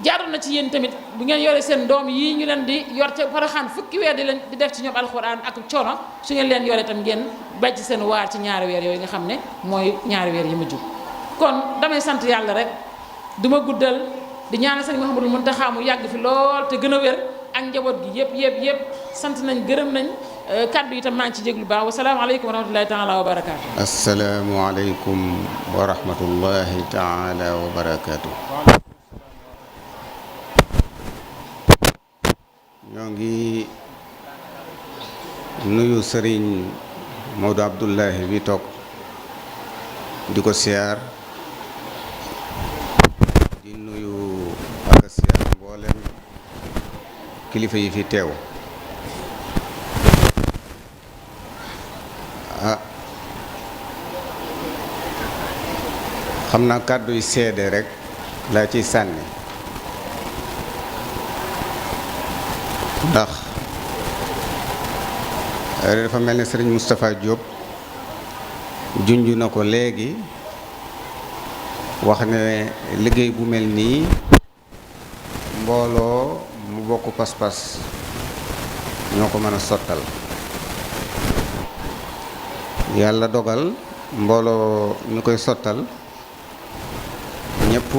jaadu na ci yéen tamit bu ngeen yore seen doom yii ñu leen di yor ca Porokhane fukki weer di def ci ñoom alxuraan ak coono su ngeen leen yore tam ngeen bàyyi ci seen waar ci ñaari weer yooyu nga xam ne mooy ñaari weer yi mujj kon damay sant yàlla rek du ma guddal di ñaanal sëñ Mouhamadou Mountakha mu yàgg fi lool te gën a wér ak njaboot gi yëpp sant nañ gërëm nañ kaddu yi tam maa ngi ci jéglu baax wasalaamaaleykum wa rahmatullahi taala wa barakaatu. asalaamualeykum wa rahmatullahi taala wa barakaatu. ñoo ngi nuyu sëriñ Maodo Abdullahi bi toog di ko siyaar di nuyu ak siyaar mboolem kilifa yi fi teew. xam naa kàddu yi seede rek laa ciy sànni ndax dafa mel ni sëriñ Moustapha Diop junj na ko léegi wax ne liggéey bu mel nii mbooloo mu bokk pas-pas ñoo ko mën a sottal. yàlla dogal mbooloo ñu koy sottal ñëpp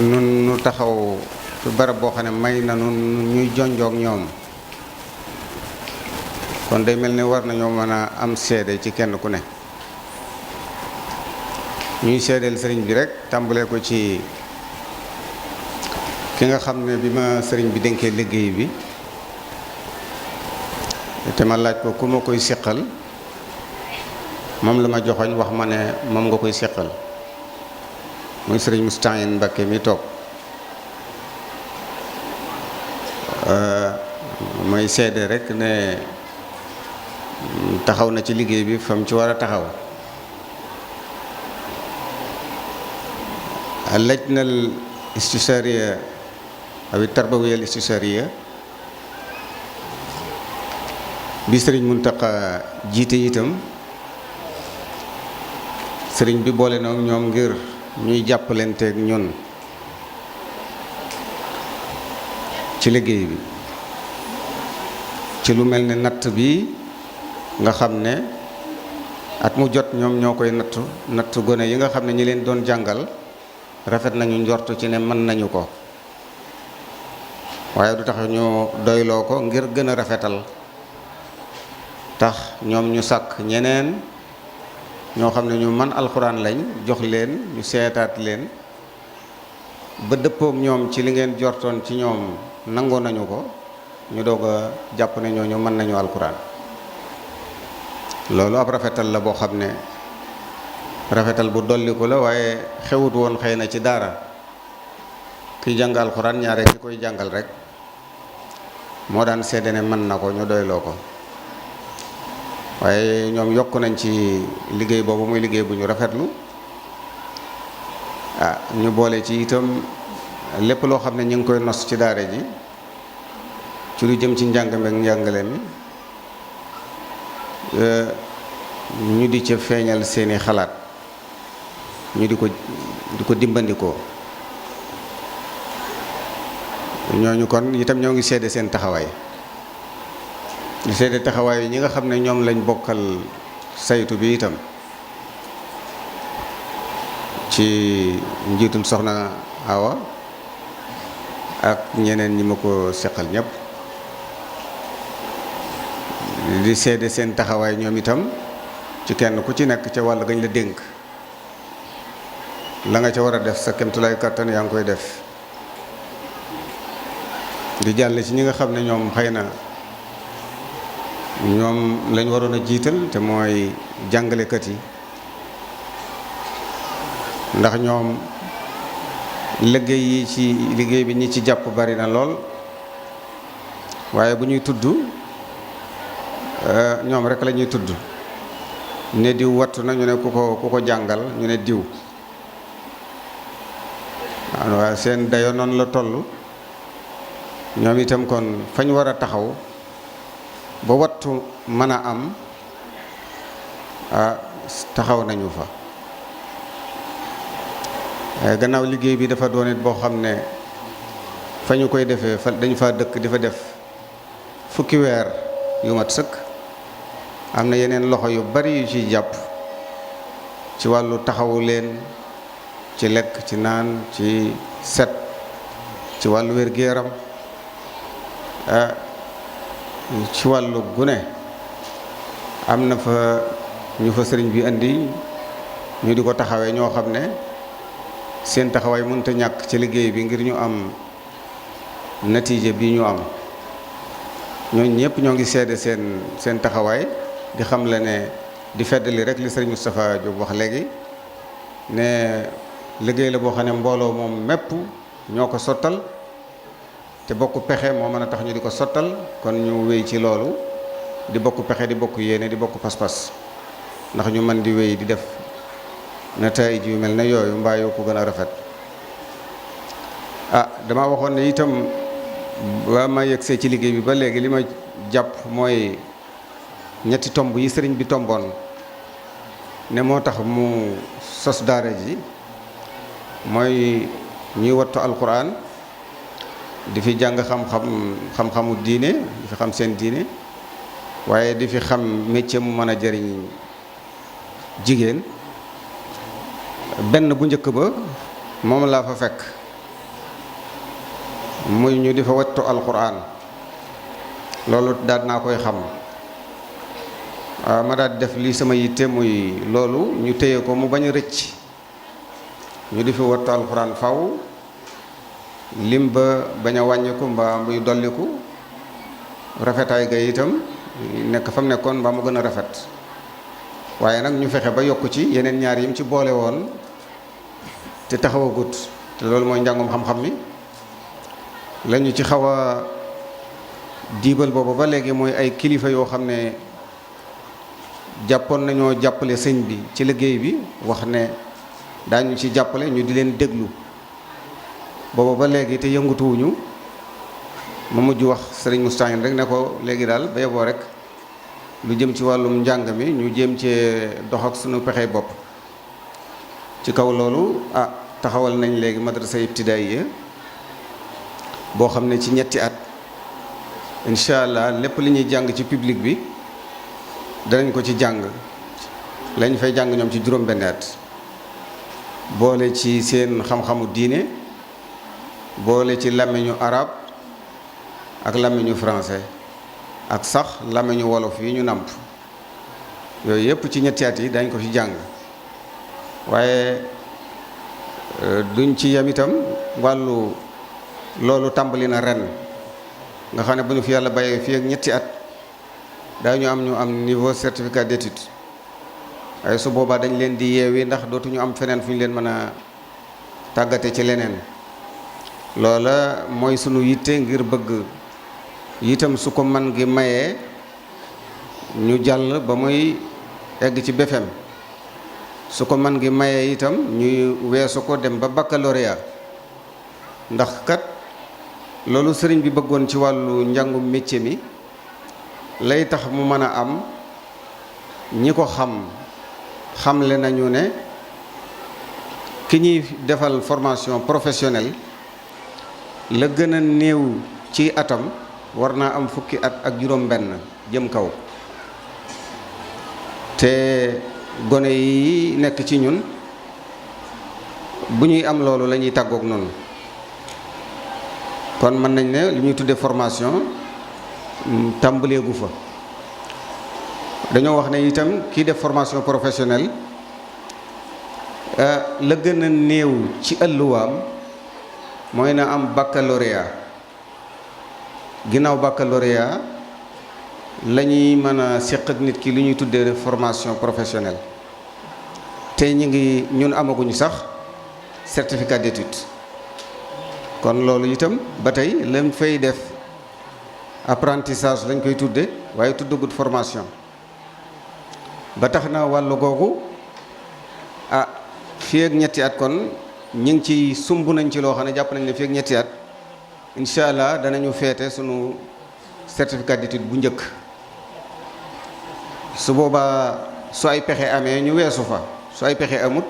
nun nu taxaw fi barab boo xam ne may na nun ñuy jonjoog ñoom kon day mel ni war nañoo mën a am seede ci kenn ku ne. ñuy seedeel sëriñ bi rek tàmbalee ko ci ki nga xam ne bi ma sëriñ bi dénkee liggéey bi te ma laaj ko ku ma koy seqal moom la ma joxoñ wax ma ne moom nga koy seqal muy sëriñ Moustahine Mbacké mi toog mooy seede rek ne taxaw na ci liggéey bi fa mu ci war a taxaw. lajna al istishaariya aw tarbawiya al istishaariya bi sëriñ Muntaqa jiite itam sëriñ bi boole na ñoom ngir ñuy jàppalanteeg ñun ci liggéey bi ci lu mel ne natt bi nga xam ne at mu jot ñoom ñoo koy natt gone yi nga xam ne ñi leen doon jàngal rafet nañu njort ci ne mën nañu ko waaye du tax ñu doyloo ko ngir gën a rafetal tax ñoom ñu sàkk ñeneen ñoo xam ne ñu man alxuraan lañ jox leen ñu seetaat leen ba dëppook ñoom ci li ngeen jortoon ci ñoom nangoo nañu ko ñu doog a jàpp ne ñooñu mën nañu alxuraan. loolu ab rafetal la boo xam ne rafetal bu dolliku la waaye xewut woon xëy na ci daara kiy jàng alxuraan ñaare ki koy jàngal rek moo daan seede ne mën na ko ñu doyloo ko waaye ñoom yokk nañ ci liggéey boobu muy liggéey bu ñu rafetlu ñu boole ci itam lépp loo xam ne ñu ngi koy nos ci daara ji ci lu jëm ci njàng meek njàngale mi ñu di ca feeñal seeni xalaat ñu di ko dimbandikoo ñooñu kon itam ñoo ngi seede seen taxawaay di seede taxawaay yi ñi nga xam ne ñoom lañ bokkal saytu bi itam ci njiitul soxna Awa ak ñeneen ñi ma ko seqal ñëpp di seede seen taxawaay ñoom itam ci kenn ku ci nekk ca wàll gañ la dénk la nga ca war a def sa kemtulaay kàttan yaa ngi koy def di jàll ci ñi nga xam ne ñoom xëy na ñoom lañ waroon a jiital te mooy jàngalekat yi ndax ñoom liggéey bi ñi ci jàpp bari na lool waaye bu ñuy tudd ñoom rek la ñuy tudd ne diw wattu na ñu ne ku ko jàngal ñu ne diw waaye seen dayo noonu la toll ñoom itam kon fañ war a taxaw ba wattu mën a am taxaw nañu fa gannaaw liggéey bi dafa doon it boo xam ne fa ñu koy defee dañu fa dëkk di fa def fukki weer yu mat sëkk am na yeneen loxo yu bari yu ciy jàpp ci wàllu taxawu leen ci lekk ci naan ci set ci wàllu wér-gu-yaram ci wàllu gune am na fa ñu fa sëriñ bi indi ñu di ko taxawee ñoo xam ne seen taxawaay mënta ñàkk ci liggéey bi ngir ñu am natiije bi ñu am ñooñu ñëpp ñoo ngi seede seen taxawaay di xam la ne di feddali rek li sëriñ Moustapha Diop wax léegi ne liggéey la boo xam ne mbooloo moom mépp ñoo ko sottal te bokk pexe moo mën a tax ñu di ko sottal kon ñu wéy ci loolu di bokk pexe di bokk yéene di bokk pas-pas ndax ñu mën di wéy di def nataay yu mel ne yooyu mbaa yoo ko gën a rafet. Dama waxoon ne itam ba ma yegsee ci liggéey bi ba léegi li ma jàpp mooy ñetti tomb yi sëriñ bi tomboon ne moo tax mu sos daara ji mooy ñuy wattu alquran di fi jàng xam-xamu diine di fi xam seen diine waaye di fi xam métier mu mën a jëriñ jigéen. benn bu njëkk ba moom laa fa fekk muy ñu di fa wattu alquran loolu daal naa koy xam ma daal def lii sama yitte muy loolu ñu téye ko mu bañ a rëcc ñu di fi wattu alquran faw lim ba bañ a wàññiku mbaa muy dolliku rafetaay ga itam nekk fa mu nekkoon mbaa mu gën a rafet waaye nag ñu fexe ba yokk ci yeneen ñaar yim ci boole woon te taxawagut te loolu mooy njàngum xam-xam mi lañu ci xaw a diibal boobu ba léegi mooy ay kilifa yoo xam ne jàppoon nañoo jàppale sëñ bi ci liggéey bi wax ne daañu ci jàppale ñu di leen déglu boobu ba léegi te yëngutuwuñu ma mujj wax sëriñ Moustahine rek ne ko léegi daal ba yeboo rek lu jëm ci wàllum njàng mi ñu jéem cee dox ak sunu pexey bopp. ci kaw loolu taxawal nañ léegi madrasa ibtidaaiya boo xam ne ci ñetti at incha allah lépp li ñuy jàng ci public bi danañ ko ci jàng lañ fay jàng ñoom ci juróom-benn at boole ci seen xam-xamu diine boole ci làmmiñu arab ak làmmiñu français ak sax làmmiñu wolof yi ñu nàmp yooyu yëpp ci ñetti at yi dañ ko ci jàng waaye duñ ci yem itam wàllu loolu tàmbali na ren nga xam ne bu ñu fi yàlla bàyyee fii ak ñetti at daañu ñu am niveau certificat d'étude waaye su boobaa dañ leen di yeewi ndax dootuñu am feneen fu ñu leen mën a tàggate ci leneen loola mooy sunu yitte ngir bëgg itam su ko man gi mayee ñu jàll ba muy egg ci BFEM su ko man gi mayee itam ñuy weesu ko dem ba baccalauréat ndax kat loolu sëriñ bi bëggoon ci wàllu njàngum métier mi lay tax mu mën a am ñi ko xamle nañu ne ki ñuy defal formation professionnelle la gën a néew ci atam war naa am fukki at ak juróom-benn jëm kaw te gone yi nekk ci ñun bu ñuy am loolu la ñuy tàggoog noonu kon mën nañ ne li ñuy tuddee formation tàmbaleegu fa dañoo wax ne itam kii def formation professionnelle la gën a néew ci ëlluwaam mooy na am baccalauréat ginnaaw baccalauréat la ñuy mën a seq ak nit ki li ñuy tuddee formation professionnelle te ñun amaguñu sax certificat d'étude kon loolu itam ba tey lañ fay def apprentissage lañ koy tudde waaye tuddagut formation ba tax na wàllu googu fii ak ñetti at kon ñu ngi ci sumb nañ ci loo xam ne jàpp nañ ne fii ak ñetti at incha allah danañu feete sunu certificat d'étude bu njëkk su boobaa su ay pexe amee ñu weesu fa su ay pexe amut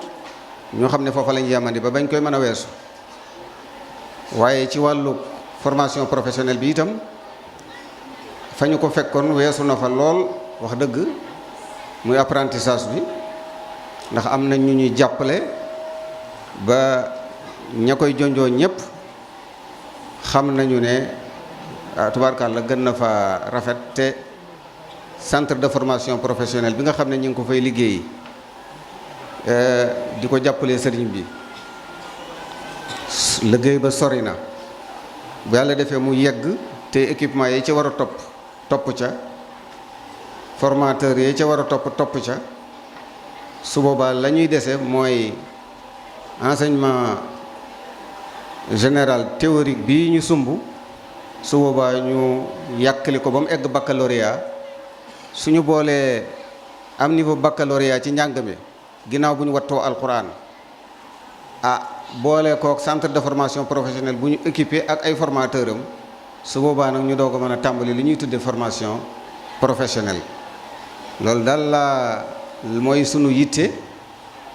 ñoo xam ne foofa lañ yamandi ba bañ koy mën a weesu waaye ci wàllu formation professionnelle bi itam fa ñu ko fekkoon weesu na fa lool wax dëgg muy apprentissage bi ndax am na ñu ñuy jàppale ba ña koy jonjoo ñëpp xam nañu ne tubaarkàlla gën na fa rafet te centre de formation professionnelle bi nga xam ne ñu ngi ko fay liggéey di ko jàppale sëriñ bi liggéey ba sori na bu yàlla defee mu yegg te équipement yi ca war a topp ca formateur yi ca war a topp ca su boobaa la ñuy dese mooy enseignement général théorique bii ñu sumb su boobaa ñu yàkkali ko ba mu egg baccalauréat suñu boolee am niveau baccalauréat ci njàng mi ginnaaw bu ñu wattoo alquran boole kook centre de formation professionnelle bu ñu équipé ak ay formateur am su boobaa nag ñu doog a mën a tàmbali li ñuy tuddee formation professionnelle. loolu daal la mooy sunu yitte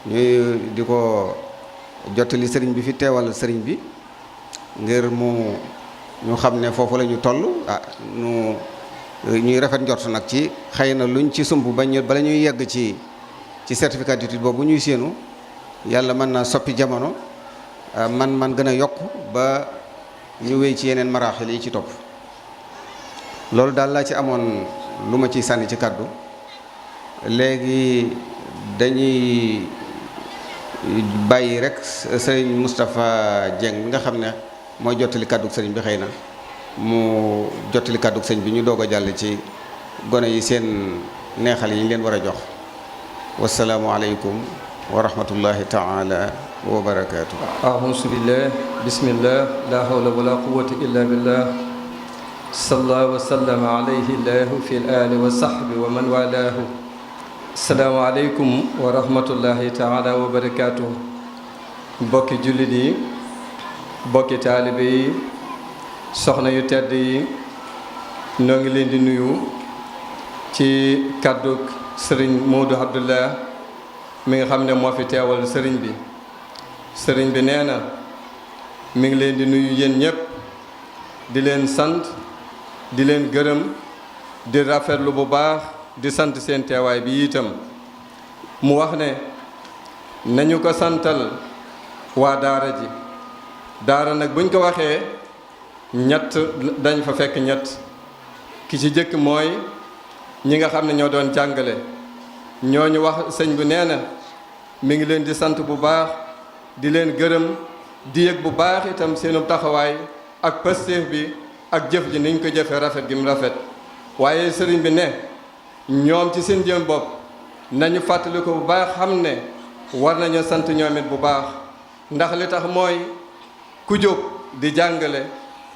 ñuy di ko jottali sëriñ bi fi teewal sëriñ bi ngir ñu xam ne foofu la ñu toll ñuy rafet njort nag ci xëy na luñ ci sumb bala ñuy yegg ci certificat d'étude boobu ñuy séenu yàlla mën na soppi jamono man gën a yokk ba ñu wéy ci yeneen maraaxil yi ci topp. loolu daal laa ci amoon lu ma ciy sànni ci kàddu. léegi dañuy bàyyi rek sëriñ Moustapha Dieng mi nga xam ne mooy jottali kàddug sëriñ bi xëy na mu jottali kàddug sëriñ bi ñu doog a jàll ci gone yi seen neexal yi ñu leen war a jox. wasalaamu aleykum wa rahmatullahi taala wa barakaatu. auzu billah bismillah la hawla wala quwwata illa billah sallallahu wa sallama alayhi llahu fi al ali wa sahbi wa man walahu. asalaamu aleykum wa rahmatullahi taala wa barakaatu. mbokki jullit yi mbokki taalibe yi soxna yu tedd yi noo ngi leen di nuyu ci kàddug sëriñ Modou Abdullah mi nga xam ne moo fi teewal sëriñ bi. sëriñ bi nee na mi ngi leen di nuyu yéen ñëpp di leen sant di leen gërëm di rafetlu bu baax di sant seen teewaay bi itam. mu wax ne nañu ko santal waa daara ji. daara nag buñ ko waxee ñett dañ fa fekk ñett. ki ci jëkk mooy ñi nga xam ne ñoo doon jàngale ñooñu wax sëñ bi nee na mi ngi leen di sant bu baax di leen gërëm di yëg bu baax itam seenu taxawaay ak pësteef bi ak jëf ji niñ ko jëfee rafet gi mu rafet. waaye sëriñ bi ne ñoom ci seen jëm bopp nañu fàttali ko bu baax xam ne war nañu sant ñoom it bu baax ndax li tax mooy ku jóg di jàngale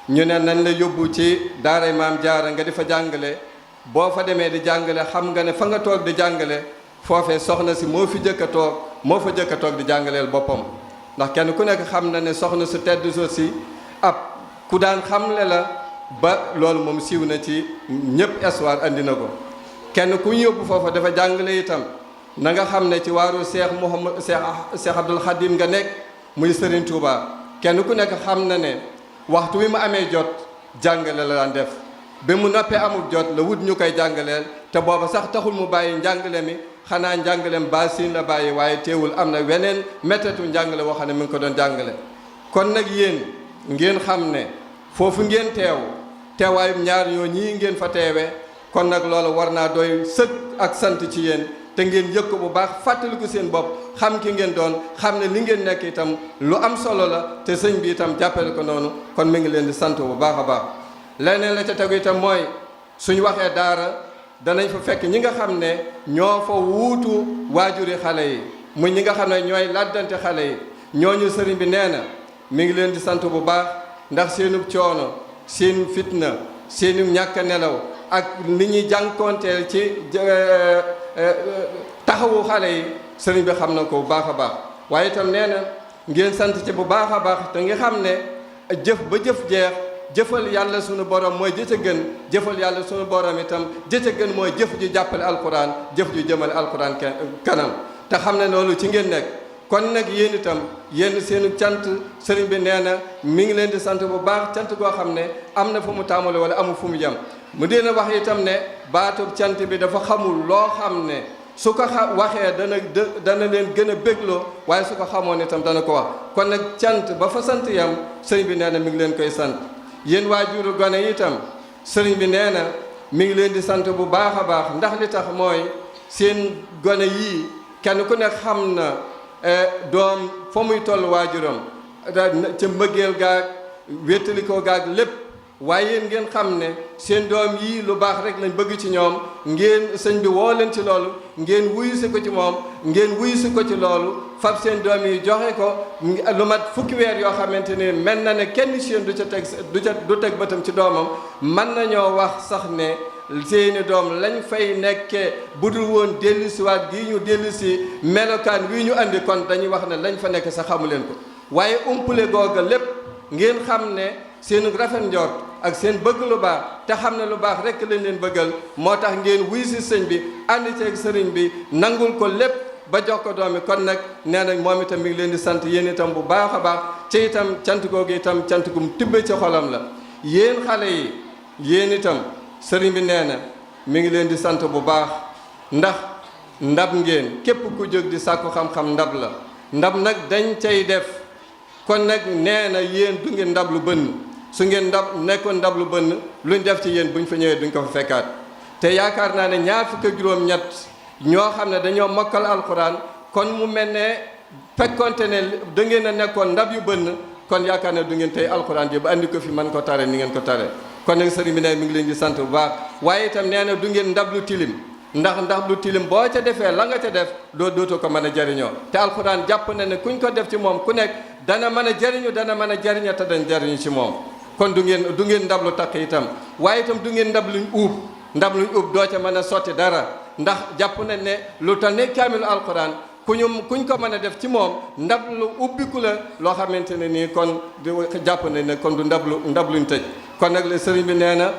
ñu ne nañ la yóbbu ci daaray Maam Jaara nga di fa jàngale. boo fa demee di jàngale xam nga ne fa nga toog di jàngale foofee soxna si moo fa jëkk a toog di jàngaleel boppam. ndax kenn ku nekk xam na ne soxna su tedd so si ab ku daan xamle la ba loolu moom siiw na ci ñëpp histoire andi na ko. kenn ku ñu yóbbu foofa dafa jàngale itam na nga xam ne ci waaru Cheikh Abdoul Khadim nga nekk muy Serigne Touba. kenn ku nekk xam na ne waxtu wi mu amee jot jàngale la daan def ba mu noppee amul jot la wut ñu koy jàngaleel te booba sax taxul mu bàyyi njàngale mi xanaa njàngaleem baasin la bàyyi waaye teewul am na weneen métteetu njàngale woo xam ne mi ngi ko doon jàngale. kon nag yéen ngeen xam ne foofu ngeen teewaayu ñaar ñoo ñii ngeen fa teewe kon nag loolu war naa doy sëkk ak sant ci yéen te ngeen yëg ko bu baax fàttaliku seen bopp xam ki ngeen doon xam ne li ngeen nekk itam lu am solo la te sëñ bi itam jàppale ko noonu kon mi ngi leen di sant bu baax a baax. leneen la ca tegu itam mooy suñu waxee daara danañ fa fekk ñi nga xam ne ñoo fa wuutu waajuri xale yi muy ñi nga xam ne ñooy laddante xale yi ñooñu sëriñ bi nee na mi ngi leen di sant bu baax ndax seenub coono seen fitna seenu ñàkk a nelaw ak li ñuy jànkoonteel ci taxawu xale yi sëriñ bi xam na ko bu baax a baax. waaye itam nee na ngeen sant ci bu baax a baax te nga xam ne jëf ba jëf jeex jëfal yàlla sunu borom mooy jëca gën jëfal yàlla sunu borom itam jëca gën mooy jëf ju jàppale alquran jëf ju jëmale alquran kanam te xam ne loolu ci ngeen nekk. kon nag yéen itam yéen seenu cant sëriñ bi nee na mi ngi leen di sant bu baax cant goo xam ne am na fu mu tàmbale wala amul fu mu jëm mu dee na wax itam ne baatub cant bi dafa xamul loo xam ne su ko waxee dana leen gën a bégloo waaye su ko xamoon itam dana ko wax. kon nag cant ba fa sant yam sëriñ bi nee na mi ngi leen koy sant. yéen waajuru gone itam sëriñ bi nee na mi ngi leen di sant bu baax a baax ndax li tax mooy seen gone yii kenn ku nekk xam na doom fa muy toll waajuram ca mbëggeel gaag wéttalikoo gaag lépp waaye yéen ngeen xam ne seen doom yii lu baax rek lañ bëgg ci ñoom ngeen sëñ bi woo leen ci loolu ngeen wuyu si ko ci moom ngeen wuyu si ko ci loolu fab seen doom yi joxe ko lu mat fukki weer yoo xamante ni mel na ne kenn seen du teg bëtam ci doomam mën nañoo wax sax ne seeni doom lañ fay nekkee budul woon dellusiwaat gii ñu dellusi melokaan wii ñu andi kon dañuy wax ne lañ fa nekk sax xamu leen ko waaye umpule googa lépp ngeen xam ne seen rafet njort ak seen bëgg lu baax te xam ne lu baax rekk lañ leen bëggal moo tax ngeen wuy si sëñ bi ànd ceeg sëriñ bi nangul ko lépp ba jox ko doom yi kon nag nee na moom itam mi ngi leen di sant yéen itam bu baax a baax ci itam cant googu itam cant gum tibbe ci xolam la yéen xale yi yéen itam sëriñ bi nee na mi ngi leen di sant bu baax ndax ndab ngeen képp ku jóg di sàkku xam-xam ndab la ndab nag dañ cay def kon nag nee na yéen du ngeen ndab lu bënn su ngeen nekkoon ndab lu bënn luñ def ci yéen buñ fa ñëwee duñ ko fa fekkaat te yaakaar naa ne ñaar fukk ak juróom-ñett ñoo xam ne dañoo mokkal alxuraan kon mu mel ne fekkonte ne da ngeen a nekkoon ndab yu bënn kon yaakaar ne du ngeen tey alxuraan ji ba andi ko fi man ko tare ni ngeen ko tare kon nag sëriñ bi ne mi ngi leen di sant bu baax waaye itam nee na du ngeen ndab lu tilim ndax lu tilim boo ca defee la nga ca def dootoo ko mën a jariñoo te alxuraan jàpp na ne kuñ ko def ci moom ku nekk dana mën a jariñu dana mën a jariña te dañ jariñu ci moom kon du ngeen ndab lu takk itam waaye itam du ngeen ndab luñ uub doo ca mën a sotti dara ndax jàpp nañ ne lu tal ne kaamilu alxuraan kuñ ko mën a def ci moom ndab lu ubbiku la loo xamante ne nii kon jàpp nañ ne kon du ndab luñ tëj kon nag la sëriñ bi nee na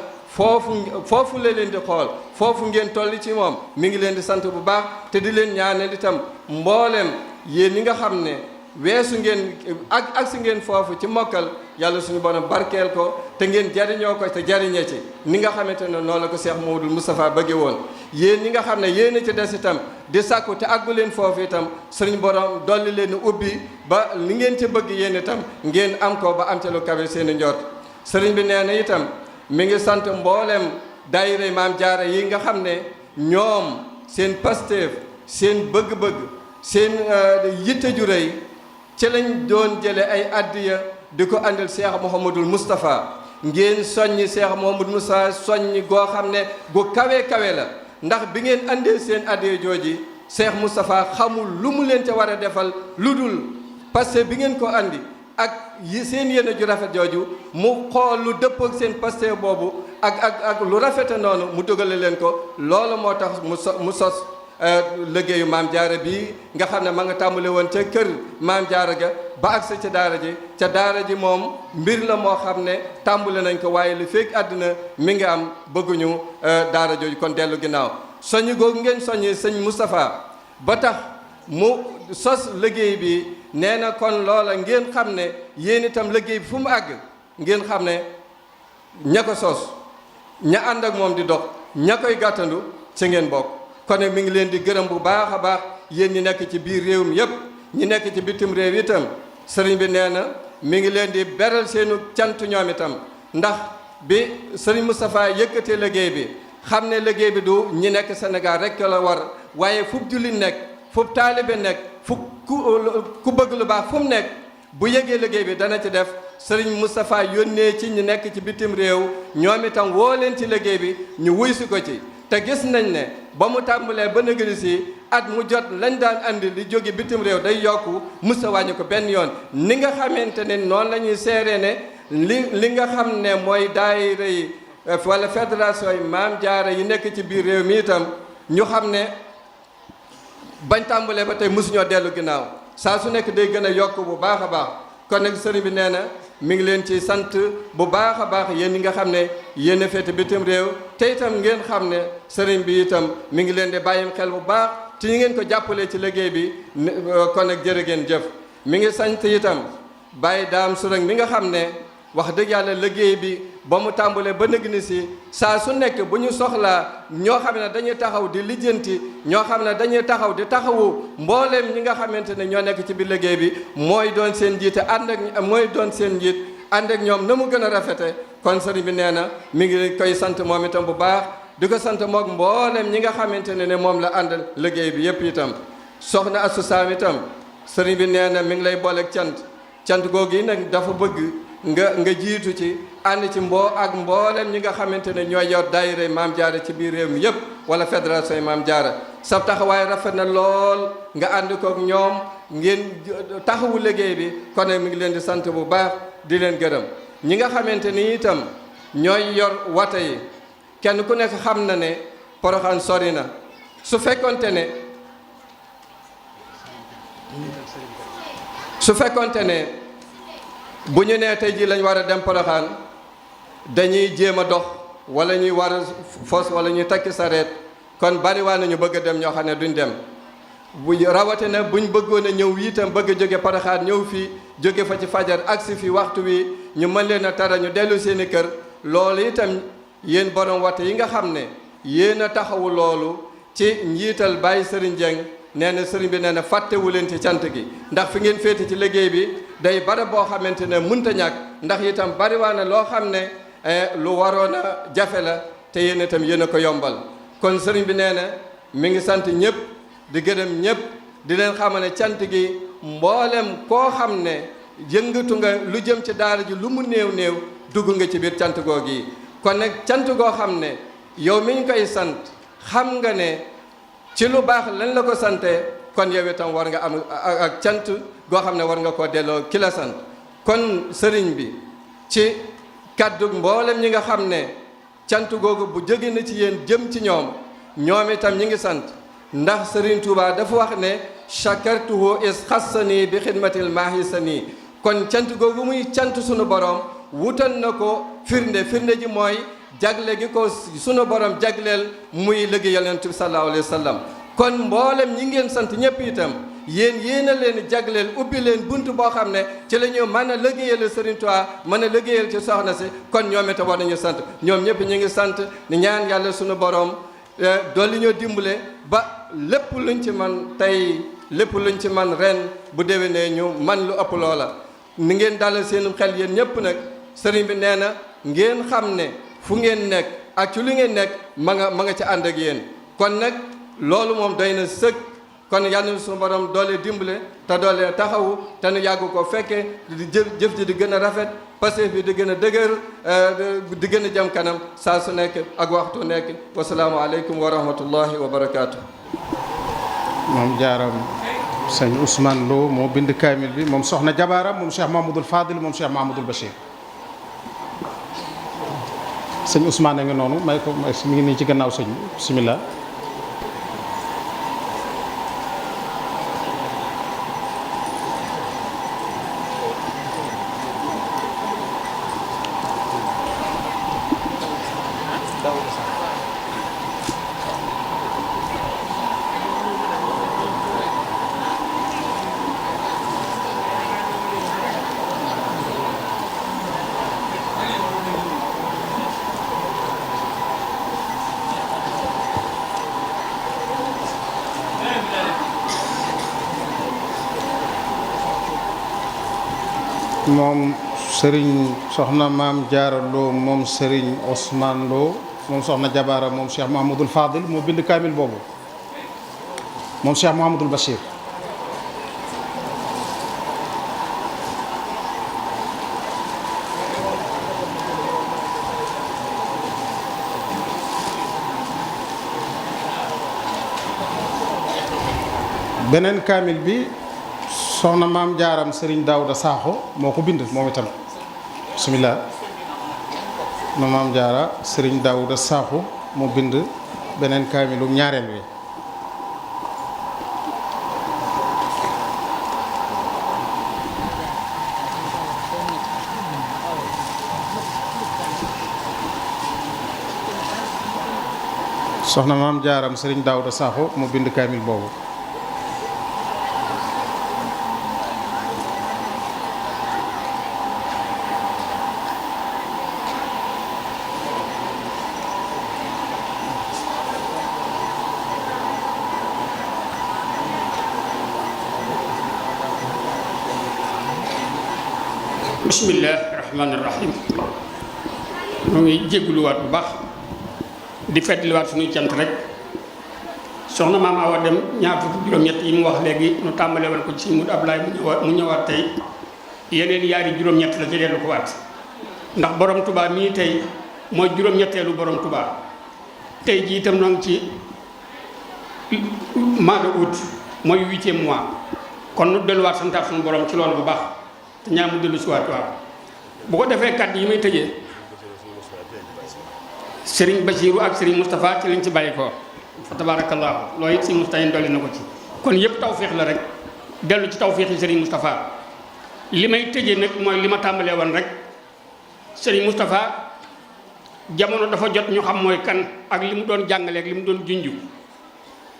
foofu la leen di xool foofu ngeen tolli ci moom mi ngi leen di sant bu baax te di leen ñaanal itam mboolem yéen ñi nga xam ne weesu ngeen ak si ngeen foofu ci mokkal yàlla suñu borom barkeel ko te ngeen jariñoo ko te jariñee ci ni nga xamante ne noonu la ko Cheikh Mouhamadoul Moustapha bëgge woon yéen ñi nga xam ne yéen a ci des itam di sàkku te àggu leen foofu itam suñu borom dolli leen ubbi ba li ngeen ci bëgg yéen itam ngeen am ko ba am ca lu kawe seen i njort sëriñ bi nee na itam mi ngi sant mboolem daayira Maam Jaara yi nga xam ne ñoom seen pasteef seen bëgg-bëgg seen yitte ju rëy ci lañ doon jële ay addiya di ko andil Cheikh Mouhamadoul Moustapha ngeen soññi Cheikh Mouhamadoul Moustapha soññi goo xam ne gu kawe la ndax bi ngeen andee seen addiya jooji Cheikh Moustapha xamul lu mu leen ca war a defal lu dul parce que bi ngeen ko andi ak seen yéene ju rafet jooju mu xool lu dëppoo ak seen paste boobu ak lu rafete noonu mu dugale leen ko loolu moo tax mu sos liggéeyu Maam Jaara bii nga xam ne ma nga tàmbale woon ca kër Maam Jaara ga ba agsi ca daara ji moom mbir la moo xam ne tàmbale nañ ko waaye li fekk àddina mi ngi am bëgguñu daara jooju kon dellu ginnaaw soññi googu ngeen soññi sëñ Moustapha ba tax mu sos liggéey bi nee na kon loola ngeen xam ne yéen itam liggéey bi fu mu àgg ngeen xam ne ña ko sos ña ànd ak moom di dox ña koy gàttandu ci ngeen bokk kon nag mi ngi leen di gërëm bu baax a baax yéen ñi nekk ci biir réew mi yépp ñi nekk ci bitim réew itam sëriñ bi nee na mi ngi leen di beral seenu cant ñoom itam ndax bi sëriñ Moustapha yëkkatee liggéey bi xam ne liggéey bi du ñi nekk Sénégal rek la war waaye fu jullit nekk fu taalibe nekk fu ku bëgg lu baax fu mu nekk bu yëgee liggéey bi dana ci def sëriñ Moustapha yónnee ci ñi nekk ci bitim réew ñoom itam woo leen ci liggéey bi ñu wuy si ko ci te gis nañ ne ba mu tàmbalee ba nëgëri si at mu jot lañ daan andi li jóge bitim réew day yokku musa wàññi ko benn yoon ni nga xamante ne noonu la ñuy seeree ne li nga xam ne mooy daayira yi wala fédération yi Maam Jaara yi nekk ci biir réew mi itam ñu xam ne bañ tàmbalee ba tey mosuñoo dellu ginnaaw saa su nekk day gën a yokk bu baax a baax kon nag sëriñ bi nee na mi ngi leen ci sant bu baax a baax yéen ñi nga xam ne yéen a féete bitim réew te itam ngeen xam ne sëriñ bi itam mi ngi leen di bàyyi xel bu baax ci ñi ngeen ko jàppalee ci liggéey bi kon nag jërë ngeen jëf mi ngi sant itam bàyyi daam su rek mi nga xam ne wax dëgg yàlla liggéey bi ba mu tàmbalee ba nëg ni si saa su nekk bu ñu soxlaa ñoo xam ne dañuy taxaw di lijjanti ñoo xam ne dañuy taxaw di taxawu mbooleem ñi nga xamante ne ñoo nekk ci biir liggéey bi mooy doon seen njiite mooy doon seen njiit ànd ak ñoom na mu gën a rafete kon sëriñ bi nee na mi ngi koy sant moom itam bu baax di ko sant mook mbooleem ñi nga xamante ne moom la àndal liggéey bi yépp itam soxna Astou Sam itam sëriñ bi nee na mi ngi lay booleeg cant googu yi nag dafa bëgg nga jiitu ci ànd ci mboolem ñi nga xamante ne ñooy yor daayira Maam Jaara ci biir réew mi yëpp wala fédération yi Maam Jaara sa taxawaay rafet na lool nga ànd kook ñoom ngeen taxawu liggéey bi kon mi ngi leen di sant bu baax di leen gërëm ñi nga xamante ni itam ñooy yor wata yi kenn ku nekk xam na ne Porokhane sori na su fekkonte ne bu ñu nee tey jii lañ war a dem Porokhane dañuy jéem a dox wala ñuy war a fos wala ñuy takki sareet kon bari waa nañu bëgg a dem ñoo xam ne duñ dem bu rawatina buñ bëggoon a ñëw itam bëgg a jóge Porokhane ñëw fii jóge fa ci fajar agsi fi waxtu wi ñu mën leen a tara ñu dellu seeni kër loolu itam yéen borom wate yi nga xam ne yéen a taxawu loolu ci njiital Baye Serigne Dieng nee na sëriñ bi nee na fàttewu leen ci cant gi ndax fi ngeen féete ci liggéey bi day bara boo xamante ne mënta ñàkk ndax itam bari waa na loo xam ne lu waroon a jafe la te yéen itam yéen a ko yombal kon sëriñ bi nee na mi ngi sant ñëpp di gërëm ñëpp di leen xamal ne cant gi mboolem koo xam ne yëngatu nga lu jëm ci daara ji lu mu néew néew dugg nga ci biir cant goo gi kon nag cant goo xam ne yow mi ñu koy sant xam nga ne ci lu baax lan la ko sante kon yow itam war nga am ak cant goo xam ne war nga koo delloo ki la sant kon sëriñ bi ci kaddu mboolem ñi nga xam ne cant googu bu jóge na ci yéen jëm ci ñoom itam ñi ngi sant ndax sëriñ Touba dafa wax ne chakartuhu is xassani bi xidmatil maahisani kon cant googu muy cant sunu borom wutal na ko firnde ji mooy jagle gi ko sunu borom jagleel muy liggéeyal Yonent bi sallallahu alayhi wa sallam kon mboolem ñi ngeen sant ñëpp itam yéen a leen jagleel ubbi leen bunt boo xam ne ci la ñu mën a liggéeyal Serigne Touba mën a liggéeyal ci soxna si kon ñoom itam war nañu sant ñoom ñëpp ñu ngi sant ni ñaan yàlla sunu borom dolli ñoo dimbale ba lépp luñ ci man tey lépp luñ ci man ren bu déwénee ñu man lu ëpp loola ni ngeen dalal seen xel yéen ñëpp nag sëriñ bi nee na ngeen xam ne fu ngeen nekk ak ci lu ngeen nekk ma nga ci ànd ak yéen kon nag loolu moom doy na sëkk kon yàlla na suñu borom doole dimbale te doole taxawu te nu yàgg ko fekke di jëf ji di gën a rafet passé bi di gën a dëgër di gën a jëm kanam saa su nekk ak waxtu nekk wasalaamu aleykum wa rahmatullahi wa barakaatu. moom jaaram sëñ Ousmane Lo moo bind kaamil bi moom soxna Jabaara moom Cheikh Mahamadoul Fadil moom Cheikh Mahamadoul Bachir sëñ Ousmane a ngi noonu may ko mi ngi nii ci gannaaw sëñ bi bisimilah. moom Serigne soxna maam Jaara Lo moom Serigne Ousmane Lo moom soxna Jabaara moom Cheikh Mahamadoul Fadil moo bind kaamil boobu moom Cheikh Mahamadoul Bachir beneen kaamil bi soxna maam jaaram Serigne Daouda Sakho moo ko bind moom itam bisimilah na maam jaara Serigne Daouda Sakho moo bind beneen kaamilu ñaareel wi soxna maam jaaram Serigne Daouda Sakho moo bind kaamil boobu bismillahi rahmaani rahim mu ngi jégguluwaat bu baax di feddliwaat suñuy cant rek soxna maam Awa Dem ñaar fukki juróom-ñett yi mu wax léegi nu tàmbale woon ko ci Sëñ Mudu Ablaay mu ñëwaat tey yeneen yaari juróom-ñett la ci dellu ko waat ndax borom Tuubaa mii tey mooy juróom-ñetteelu borom Tuubaa tey ji itam noo ngi ci mois de août mooy 8e mois kon nu delluwaat santaat suñu borom ci loolu bu baax te ñaan mu dellu si waat waaw bu ko defee kàddu yi may tëjee Serigne Bachirou ak Serigne Moustapha ci lañ ci bàyyi ko fa tabarakallahu loolu it Serigne Moustapha dolli na ko ci kon yëpp tawféex la rek dellu ci tawféex yi Serigne Moustapha li may tëjee nag mooy li ma tàmbalee woon rek Serigne Moustapha jamono dafa jot ñu xam mooy kan ak li mu doon jàngaleeg li mu doon junju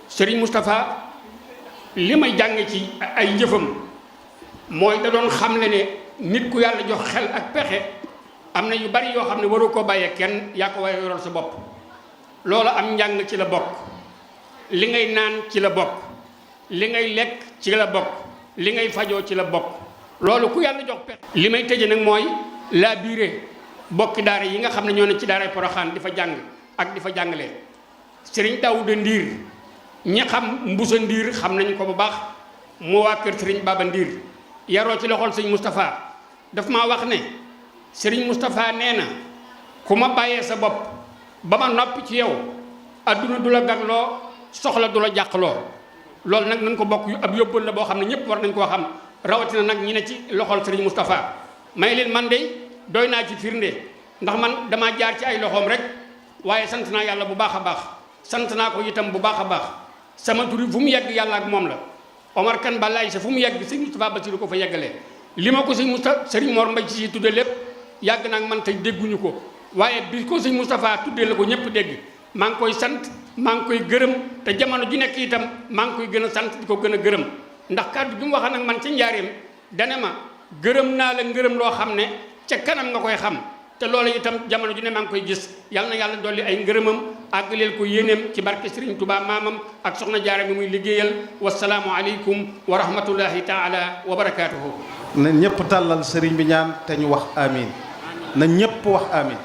Serigne Moustapha li may jàng ci ay jëfam mooy da doon xamle ne nit ku yàlla jox xel ak pexe am na yu bari yoo xam ne waru koo bàyyee kenn yaa ko war a yoral sa bopp loolu am njàng ci la bokk li ngay naan ci la bokk li ngay lekk ci la bokk li ngay fajoo ci la bokk loolu ku yàlla jox pexe li may tëje nag mooy laa biire bokki daara yi nga xam ne ñoo ne ci daaray Poroxaan di fa jàng ak di fa jàngale Serigne Daouda Ndiir ñi xam Mbusa Ndiir xam nañ ko bu baax moo waa kër Serigne Baba Ndiir yaroo ci loxol sëñ Moustapha daf maa wax ne Serigne Moustapha nee na ku ma bàyyee sa bopp ba ma noppi ci yow adduna du la gagloo soxla du la jàqloo loolu nag nañ ko bokk ab yóbbal la boo xam ne ñëpp war nañ koo xam rawatina nag ñi ne ci loxol Serigne Moustapha may leen man de doy naa ci firnde ndax man damaa jaar ci ay loxoom rek waaye sant naa yàlla bu baax a baax sant naa ko itam bu baax a baax sama turi fu mu yegg yàlla ak moom la Omar Kane Balaye sa fu mu yegg sëñ Moustapha Bassirou ko fa yeggalee li ma ko sëñ Moustapha Serigne Mor Mbaye ci tudde lépp yàgg naa ak man tey dégguñu ko waaye bi ko sëñ Moustapha tuddee la ko ñëpp dégg maa ngi koy sant maa ngi koy gërëm te jamono ju nekk itam maa ngi koy gën a sant di ko gën a gërëm ndax kàddu bi mu waxee nag man ca njaareem dane ma gërëm naa la ngërëm loo xam ne ca kanam nga koy xam te loolu itam jamono ju ne maa ngi koy gis yal na yàlla dolli ay ngërëmam àggaleel ko yéeneem ci barke Serigne Touba maamam ak soxna Jaara mi muy liggéeyal wasalaamu aleykum wa rahmatullahi taala wa barakaatuhu. na ñëpp tàllal sëriñ bi ñaan te ñu wax amin na ñëpp wax amin